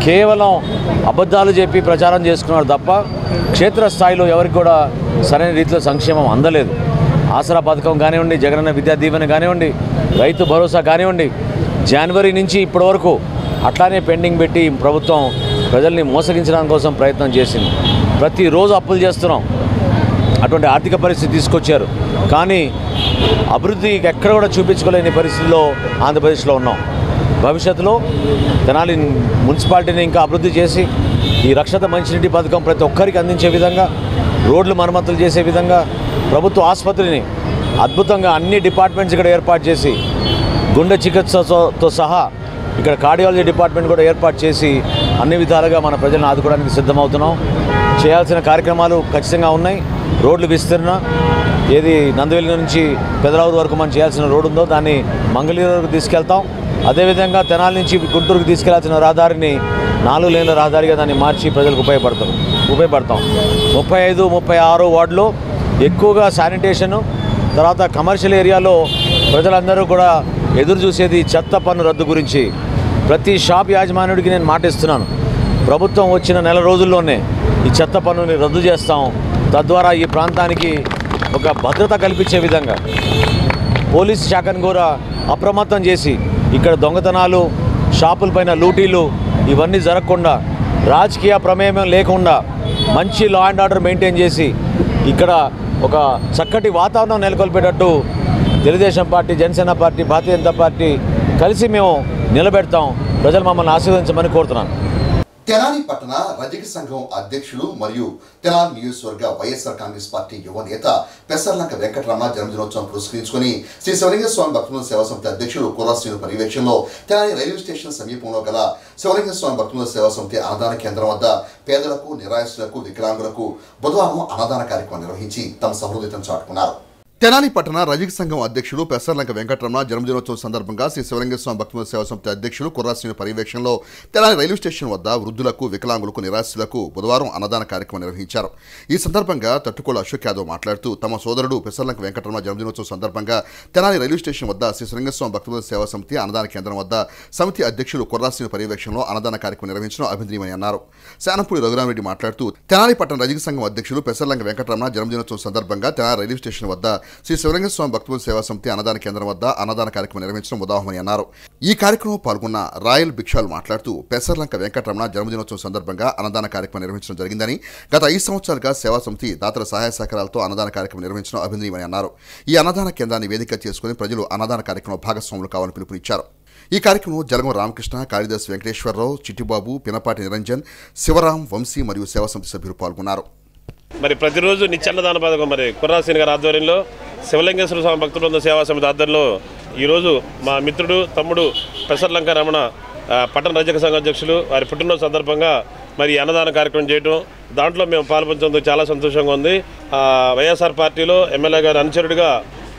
కేవలం అబద్ధాలు చెప్పి ప్రచారం చేసుకున్నారు తప్ప క్షేత్రస్థాయిలో ఎవరికి కూడా సరైన రీతిలో సంక్షేమం అందలేదు. ఆసరా పథకం కానివ్వండి, జగనన్న విద్యా దీవెన కానివ్వండి, రైతు భరోసా కానివ్వండి, జనవరి నుంచి ఇప్పటి వరకు అట్లానే పెండింగ్ పెట్టి ప్రభుత్వం ప్రజల్ని మోసగించడానికి కోసం ప్రయత్నం చేసింది. ప్రతిరోజు అప్పులు చేస్తున్నాం. అటువంటి ఆర్థిక పరిస్థితి తీసుకొచ్చారు. కానీ అభివృద్ధి ఎక్కడ కూడా చూపించుకోలేని పరిస్థితుల్లో ఆంధ్రప్రదేశ్లో ఉన్నాం. భవిష్యత్తులో తెనాలి మున్సిపాలిటీని ఇంకా అభివృద్ధి చేసి ఈ రక్షిత మంచినీటి పథకం ప్రతి ఒక్కరికి అందించే విధంగా, రోడ్లు మరమ్మతులు చేసే విధంగా, ప్రభుత్వ ఆసుపత్రిని అద్భుతంగా అన్ని డిపార్ట్మెంట్స్ ఇక్కడ ఏర్పాటు చేసి, గుండె చికిత్సతో సహా ఇక్కడ కార్డియాలజీ డిపార్ట్మెంట్ కూడా ఏర్పాటు చేసి అన్ని విధాలుగా మన ప్రజలను ఆదుకోవడానికి సిద్ధమవుతున్నాం. చేయాల్సిన కార్యక్రమాలు ఖచ్చితంగా ఉన్నాయి. రోడ్లు విస్తరణ, ఏది నందివెల్లి నుంచి పెదరావురు వరకు మనం చేయాల్సిన రోడ్డు ఉందో దాన్ని మంగళగిరి వరకు తీసుకెళ్తాం. అదేవిధంగా తెనాలి నుంచి గుంటూరుకు తీసుకెళ్లాల్సిన రహదారిని 4 లేన్ల రహదారిగా దాన్ని మార్చి ప్రజలకు ఉపయోగపడతాం. 35, 36 వార్డులో ఎక్కువగా శానిటేషను, తర్వాత కమర్షియల్ ఏరియాలో ప్రజలందరూ కూడా ఎదురు చూసేది చెత్త పన్ను రద్దు గురించి. ప్రతి షాప్ యాజమాన్యుడికి నేను మాటిస్తున్నాను, ప్రభుత్వం వచ్చిన నెల రోజుల్లోనే ఈ చెత్త పన్నుని రద్దు చేస్తాం. తద్వారా ఈ ప్రాంతానికి ఒక భద్రత కల్పించే విధంగా పోలీస్ శాఖను కూడా అప్రమత్తం చేసి ఇక్కడ దొంగతనాలు, షాపులపైన లూటీలు ఇవన్నీ జరగకుండా, రాజకీయ ప్రమేయం లేకుండా మంచి లా అండ్ ఆర్డర్ మెయింటైన్ చేసి ఇక్కడ ఒక చక్కటి వాతావరణం నెలకొల్పేటట్టు Telugu Desam party, Janasena party, Bharatiya Janata party కలిసి మేము నిలబెడతాం. ప్రజలు మమ్మల్ని ఆశీర్వదించమని కోరుతున్నాను. తెనాలి పట్టణ రజక సంఘం అధ్యక్షులు మరియు తెనాలి నియోజకవర్గ వైఎస్ఆర్ కాంగ్రెస్ పార్టీ యువ నేత పెసర్లంక వెంకటరమణ జన్మదినోత్సవం పురస్కరించుకుని శ్రీ శివలింగ స్వామి భక్తుల సేవా సమితి అధ్యక్షులు కుర్రాశ్రీను పర్యవేక్షణలో తెనాలి రైల్వే స్టేషన్ సమీపంలో గల శివలింగ స్వామి భక్తుల సేవా సమితి అన్నదాన కేంద్రం వద్ద పేదలకు, నిరాశ్రులకు, వికలాంగులకు బుధవారం అన్నదాన కార్యక్రమం నిర్వహించి తమ సహృదయతను చాటుకున్నారు. తెనాలి పట్టణ రజక సంఘం అధ్యక్షులు పెసర్లంక వెంకటరమణ జన్మదినోత్సవం సందర్భంగా శ్రీ శివలింగ స్వామి భక్తుల సేవా సమితి అధ్యక్షులు కుర్రాశ్రీను పర్యవేక్షణలో తెనాలి రైల్వే స్టేషన్ వద్ద వృద్ధులకు, వికలాంగులకు, నిరాశ్రులకు బుధవారం అన్నదాన కార్యక్రమం నిర్వహించారు. ఈ సందర్భంగా తట్టుకోల అశోక్ యాదవ్ మాట్లాడుతూ తమ సోదరుడు పెసర్లంక వెంకటరమణ జన్మదినోత్సవం సందర్భంగా తెనాలి రైల్వే స్టేషన్ వద్ద శ్రీ శివలింగ స్వామి భక్తుల సేవా సమితి అన్నదాన కేంద్రం వద్ద సమితి అధ్యక్షులు కుర్రాశ్రీను పర్యవేక్షణలో అన్నదాన కార్యక్రమం నిర్వహించడం అభినందనీయమని అన్నారు. శానంపూడి రఘురామరెడ్డి మాట్లాడుతూ తెనాలి పట్టణ రజక సంఘం అధ్యక్షులు పెసర్లంక వెంకటరమణ జన్మదినోత్సవం సందర్భంగా తెనాలి రైల్వే స్టేషన్ వద్ద శ్రీ శివలింగ స్వామి భక్తుల సేవా సమితి అన్నదాన కేంద్రం వద్ద అన్నదాన కార్యక్రమం నిర్వహించడం ఉదాహరణని అన్నారు. ఈ కార్యక్రమంలో పాల్గొన్న రాయల్ భిక్షాలు మాట్లాడుతూ పెసర్లంక వెంకటరమణ జన్మదినోత్సవం సందర్భంగా అన్నదాన కార్యక్రమం నిర్వహించడం జరిగిందని, గత 5 సంవత్సరాలుగా సేవా సమితి దాతల సహాయ సహకారాలతో అన్నదాన కార్యక్రమం నిర్వహించడం అభినందనీయమని అన్నారు. ఈ అన్నదాన కేంద్రాన్ని వేదిక చేసుకుని ప్రజలు అన్నదాన కార్యక్రమం భాగస్వాములు కావాలని పిలుపునిచ్చారు. ఈ కార్యక్రమంలో జలగం రామకృష్ణ, కార్యదర్శి వెంకటేశ్వరరావు, చిట్టిబాబు, పినపాటి నిరంజన్, శివరాం, వంశీ మరియు సేవా సమితి సభ్యులు పాల్గొన్నారు. మరి ప్రతిరోజు నిత్యాన్నదాన పథకం మరి కుర్రాశ్రీని గారి ఆధ్వర్యంలో శివలింగేశ్వర స్వామి భక్తుల బృంద సేవా సమితి ఆధ్వర్యంలో ఈరోజు మా మిత్రుడు, తమ్ముడు పెసర్లంక రమణ పట్టణ రజక సంఘ అధ్యక్షులు వారి పుట్టినరోజు సందర్భంగా మరి అన్నదాన కార్యక్రమం చేయడం, దాంట్లో మేము పాల్పంచడంతో చాలా సంతోషంగా ఉంది. వైఎస్ఆర్ పార్టీలో ఎమ్మెల్యే గారి అనుచరుడిగా,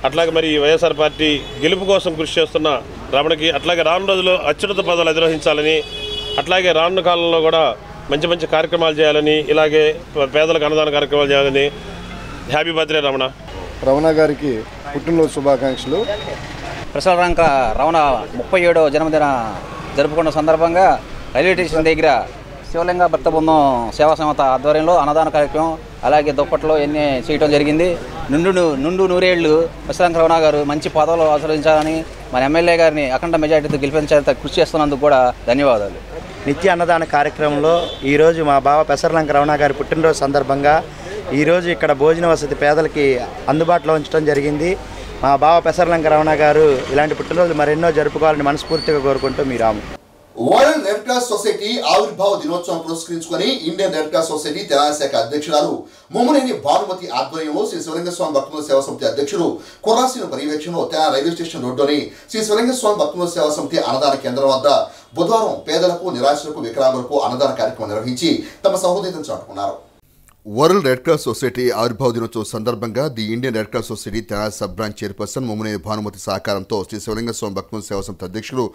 అట్లాగే మరి వైఎస్ఆర్ పార్టీ గెలుపు కోసం కృషి చేస్తున్న రమణకి, అట్లాగే రాను రోజుల్లో అత్యున్నత పదవులు అధిరోహించాలని, అట్లాగే రానున్న కాలంలో కూడా మంచి మంచి కార్యక్రమాలు చేయాలని, ఇలాగే పేదలకు అన్నదాన కార్యక్రమాలు చేయాలని. Happy birthday Ramana. రమణ గారికి పుట్టినరోజు శుభాకాంక్షలు. పెసర్లంక రమణ 37వ జన్మదిన జరుపుకున్న సందర్భంగా రైల్వే స్టేషన్ దగ్గర శివలింగ భక్త బృందం సేవా సంస్థ ఆధ్వర్యంలో అన్నదాన కార్యక్రమం, అలాగే దుప్పట్లో ఎన్ని చేయడం జరిగింది. నుండు నూరేళ్లు ప్రశాంత్ రమణ గారు మంచి పదవులు ఆచరించాలని మన ఎమ్మెల్యే గారిని అఖండ మెజార్టీతో గెలిపించాలని కృషి చేస్తున్నందుకు కూడా ధన్యవాదాలు. నిత్య అన్నదాన కార్యక్రమంలో ఈరోజు మా బావ పెసర్లంక రమణ గారి పుట్టినరోజు సందర్భంగా ఈరోజు ఇక్కడ భోజన వసతి పేదలకి అందుబాటులో ఉంచడం జరిగింది. మా బావ పెసర్లంక రమణ గారు ఇలాంటి పుట్టినరోజులు మరెన్నో జరుపుకోవాలని మనస్ఫూర్తిగా కోరుకుంటూ మీ రాము. వరల్డ్ రెడ్ క్రాస్ సొసైటీ ఆవిర్భావ దినోత్సవం పురస్కరించుకొని Indian red cross society Telangana శాఖ అధ్యక్షురాలు ముమ్మనేని భానుమతి ఆధ్వర్యంలో శ్రీ శివలింగస్వామి భక్తుల సేవా సమితి అధ్యక్షులు కుర్రాసీను పర్యవేక్షణలో తెలంగాణ రైల్వే స్టేషన్ రోడ్డులోని శ్రీ శివలింగస్వామి భక్తుల సేవా సమితి అన్నదాన కేంద్రం వద్ద బుధవారం పేదలకు, నిరాశ్రులకు, వికలాంగులకు అన్నదాన కార్యక్రమం నిర్వహించి తమ సహోదయతను చాటుకున్నారు. వరల్డ్ రెడ్ క్రాస్ సొసైటీ ఆవిర్భావ దినోత్సవం సందర్భంగా the Indian red cross society Telangana sub branch chairperson Mummaneni Bhanumathi సహకారంతో శ్రీ శివలింగస్వామి భక్తుల సేవా సమితి అధ్యక్షులు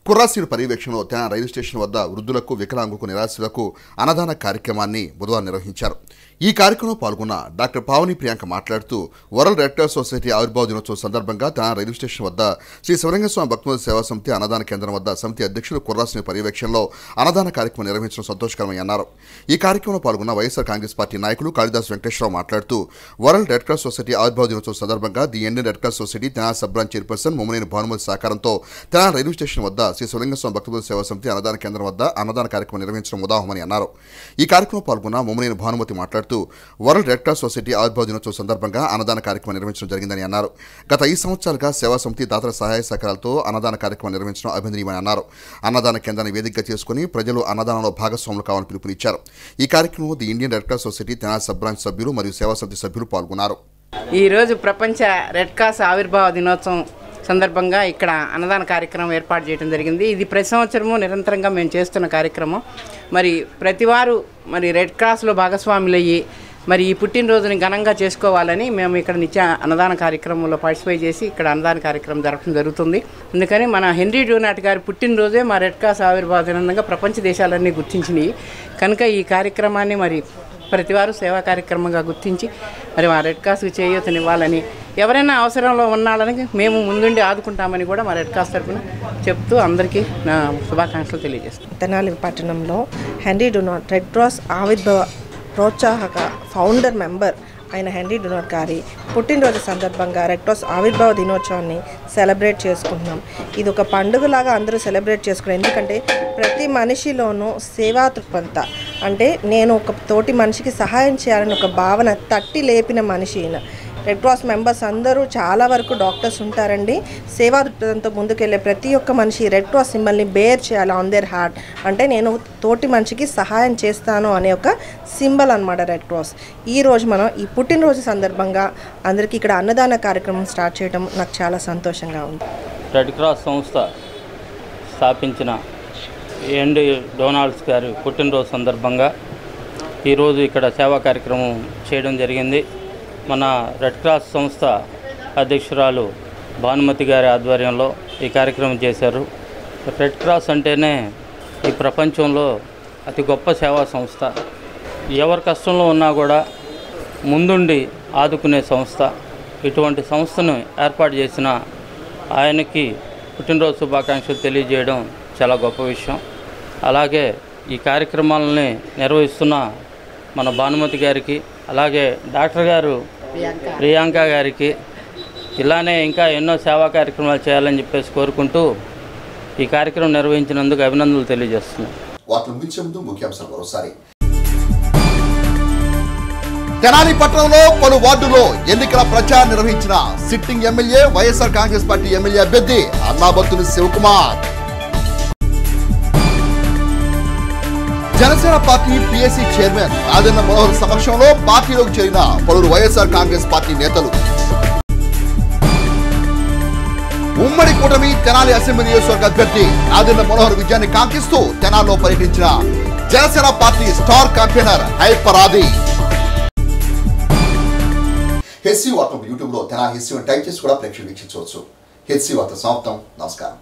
కుర్రాసీను పర్యవేక్షణలో తెలంగాణ రైల్వే స్టేషన్ వద్ద వృద్ధులకు, వికలాంగులకు, నిరాశ్రులకు అన్నదాన కార్యక్రమాన్ని బుధవారం నిర్వహించారు. ఈ కార్యక్రమంలో పాల్గొన్న డాక్టర్ పావని ప్రియాంక మాట్లాడుతూ వరల్డ్ రెడ్ క్రాస్ సొసైటీ ఆవిర్భావ దినోత్సవం సందర్భంగా తెలంగాణ రైల్వే స్టేషన్ వద్ద శ్రీ శివలింగస్వామి భక్తుల సేవా సమితి అన్నదాన కేంద్రం వద్ద సమితి అధ్యక్షులు కుర్రాసీను పర్యవేక్షణలో అన్నదాన కార్యక్రమం నిర్వహించడం సంతోషకరమని అన్నారు. ఈ కార్యక్రమంలో పాల్గొన్న వైఎస్ఆర్ కాంగ్రెస్ పార్టీ నాయకులు కాళిదాస్ వెంకటేశ్వరరావు మాట్లాడుతూ వరల్డ్ రెడ్ క్రాస్ సొసైటీ ఆవిర్భావ దినోత్సవం సందర్భంగా the Indian red cross society Telangana sub branch chairperson Mummaneni Bhanumathi సహకారంతో తెలంగాణ రైల్వే స్టేషన్ వద్ద శ్రీ శివలింగస్వామి భక్తుల సేవా సమితి అన్నదాన కేంద్రం వద్ద అన్నదాన కార్యక్రమం నిర్వహించడం ఉదాహమని అన్నారు. ఈ కార్యక్రమంలో పాల్గొన్న ముమ్మనేని భానుమతి మాట్లాడుతూ వరల్డ్ రెడ్ క్రాస్ సొసైటీ ఆవిర్భావ దినోత్సవం సందర్భంగా అన్నదాన కార్యక్రమం నిర్వహించడం జరిగిందని అన్నారు. గత 5 సంవత్సరాలుగా సేవా సమితి దాతల సహాయ సహకారాలతో అన్నదాన కార్యక్రమం నిర్వహించడం అభినందనీయమని అన్నారు. అన్నదాన కేంద్రాన్ని వేదికగా చేసుకుని ప్రజలు అన్నదానంలో భాగస్వాములు కావాలని పిలుపునిచ్చారు. ఈ కార్యక్రమంలో the Indian red cross society Telangana sub branch సభ్యులు మరియు సేవా సమితి సభ్యులు పాల్గొన్నారు. ఈరోజు ప్రపంచ రెడ్ క్రాస్ ఆవిర్భావ దినోత్సవం సందర్భంగా ఇక్కడ అన్నదాన కార్యక్రమం ఏర్పాటు చేయడం జరిగింది. ఇది ప్రతి సంవత్సరము నిరంతరంగా మేము చేస్తున్న కార్యక్రమం. మరి ప్రతివారు మరి రెడ్ క్రాస్లో భాగస్వాములయ్యి మరి ఈ పుట్టినరోజుని ఘనంగా చేసుకోవాలని మేము ఇక్కడ నిత్య అన్నదాన కార్యక్రమంలో పార్టిసిపేట్ చేసి ఇక్కడ అన్నదాన కార్యక్రమం జరపడం జరుగుతుంది. అందుకని మన హెన్రీ డూనాట్ గారి పుట్టినరోజే మా రెడ్ క్రాస్ ఆవిర్భావ దినంగా ప్రపంచ దేశాలన్నీ గుర్తించినాయి. కనుక ఈ కార్యక్రమాన్ని మరి ప్రతివారు సేవా కార్యక్రమంగా గుర్తించి మరి మా రెడ్ క్రాస్కి చేయూతనివ్వాలని, ఎవరైనా అవసరంలో ఉన్నాళ్ళని మేము ముందుండి ఆదుకుంటామని కూడా మా రెడ్ క్రాస్ తరఫున చెప్తూ అందరికీ నా శుభాకాంక్షలు తెలియజేస్తాం. తెనాలి పట్టణంలో హెన్రీ డూనాట్ రెడ్ క్రాస్ ఆవిర్భావ ప్రోత్సాహక ఫౌండర్ మెంబర్ అయిన హెన్రీ డూనాట్ గారి పుట్టినరోజు సందర్భంగా రెడ్ క్రాస్ ఆవిర్భావ దినోత్సవాన్ని సెలబ్రేట్ చేసుకుంటున్నాం. ఇది ఒక పండుగలాగా అందరూ సెలబ్రేట్ చేసుకున్నాం. ఎందుకంటే ప్రతి మనిషిలోనూ సేవా దృక్పథ, అంటే నేను ఒక తోటి మనిషికి సహాయం చేయాలని ఒక భావన తట్టి లేపిన మనిషి. రెడ్ క్రాస్ మెంబర్స్ అందరూ చాలా వరకు డాక్టర్స్ ఉంటారండి. సేవా దృక్పథంతో ముందుకెళ్ళే ప్రతి ఒక్క మనిషి రెడ్ క్రాస్ సింబల్ని బేర్ చేయాలి ఆన్ దేర్ హార్ట్. అంటే నేను తోటి మనిషికి సహాయం చేస్తాను అనే ఒక సింబల్ అనమాట రెడ్ క్రాస్. ఈరోజు మనం ఈ పుట్టినరోజు సందర్భంగా అందరికీ ఇక్కడ అన్నదాన కార్యక్రమం స్టార్ట్ చేయడం నాకు చాలా సంతోషంగా ఉంది. రెడ్ క్రాస్ సంస్థ స్థాపించిన హెన్రీ డొనాల్డ్స్ గారి పుట్టినరోజు సందర్భంగా ఈరోజు ఇక్కడ సేవా కార్యక్రమం చేయడం జరిగింది. మన రెడ్ క్రాస్ సంస్థ అధ్యక్షురాలు భానుమతి గారి ఆధ్వర్యంలో ఈ కార్యక్రమం చేశారు. రెడ్ క్రాస్ అంటేనే ఈ ప్రపంచంలో అతి గొప్ప సేవా సంస్థ. ఎవరి కష్టంలో ఉన్నా కూడా ముందుండి ఆదుకునే సంస్థ. ఇటువంటి సంస్థను ఏర్పాటు చేసిన ఆయనకి పుట్టినరోజు శుభాకాంక్షలు తెలియజేయడం చాలా గొప్ప విషయం. అలాగే ఈ కార్యక్రమాలని నిర్వహిస్తున్న మన భానుమతి గారికి, అలాగే డాక్టర్ గారు ప్రియాంక గారికి ఇలానే ఇంకా ఎన్నో సేవా కార్యక్రమాలు చేయాలని చెప్పేసి కోరుకుంటూ ఈ కార్యక్రమం నిర్వహించినందుకు అభినందనలు తెలియజేస్తున్నాను. తెనాలి పట్టణంలో పలు వార్డులో ఎన్నికల ప్రచారం నిర్వహించిన sitting MLA YSR Congress party MLA అభ్యర్థి Annabattuni Sivakumar. Janasena party PSC chairman Adinna Manohar సమక్షంలో పార్టీలోకి చేరిన పలువురు వైఎస్ఆర్ కాంగ్రెస్ పార్టీ నేతలు. ఉమ్మడి కూటమి తెనాలి అసెంబ్లీ నియోజకవర్గ అభ్యర్థి ఆదిన్న మనోహర్ విజయాన్ని కాంక్షిస్తూ తెనాలిలో పర్యటించిన Janasena party star campaigner hyper ఆది. హెచ్సి వార్త యూట్యూబ్ లో తెనాలి హెచ్సి టైప్ చేసి కూడా ప్రేక్షకులు వీక్షించవచ్చు. హెచ్సి వార్త సమాప్తం. నమస్కారం.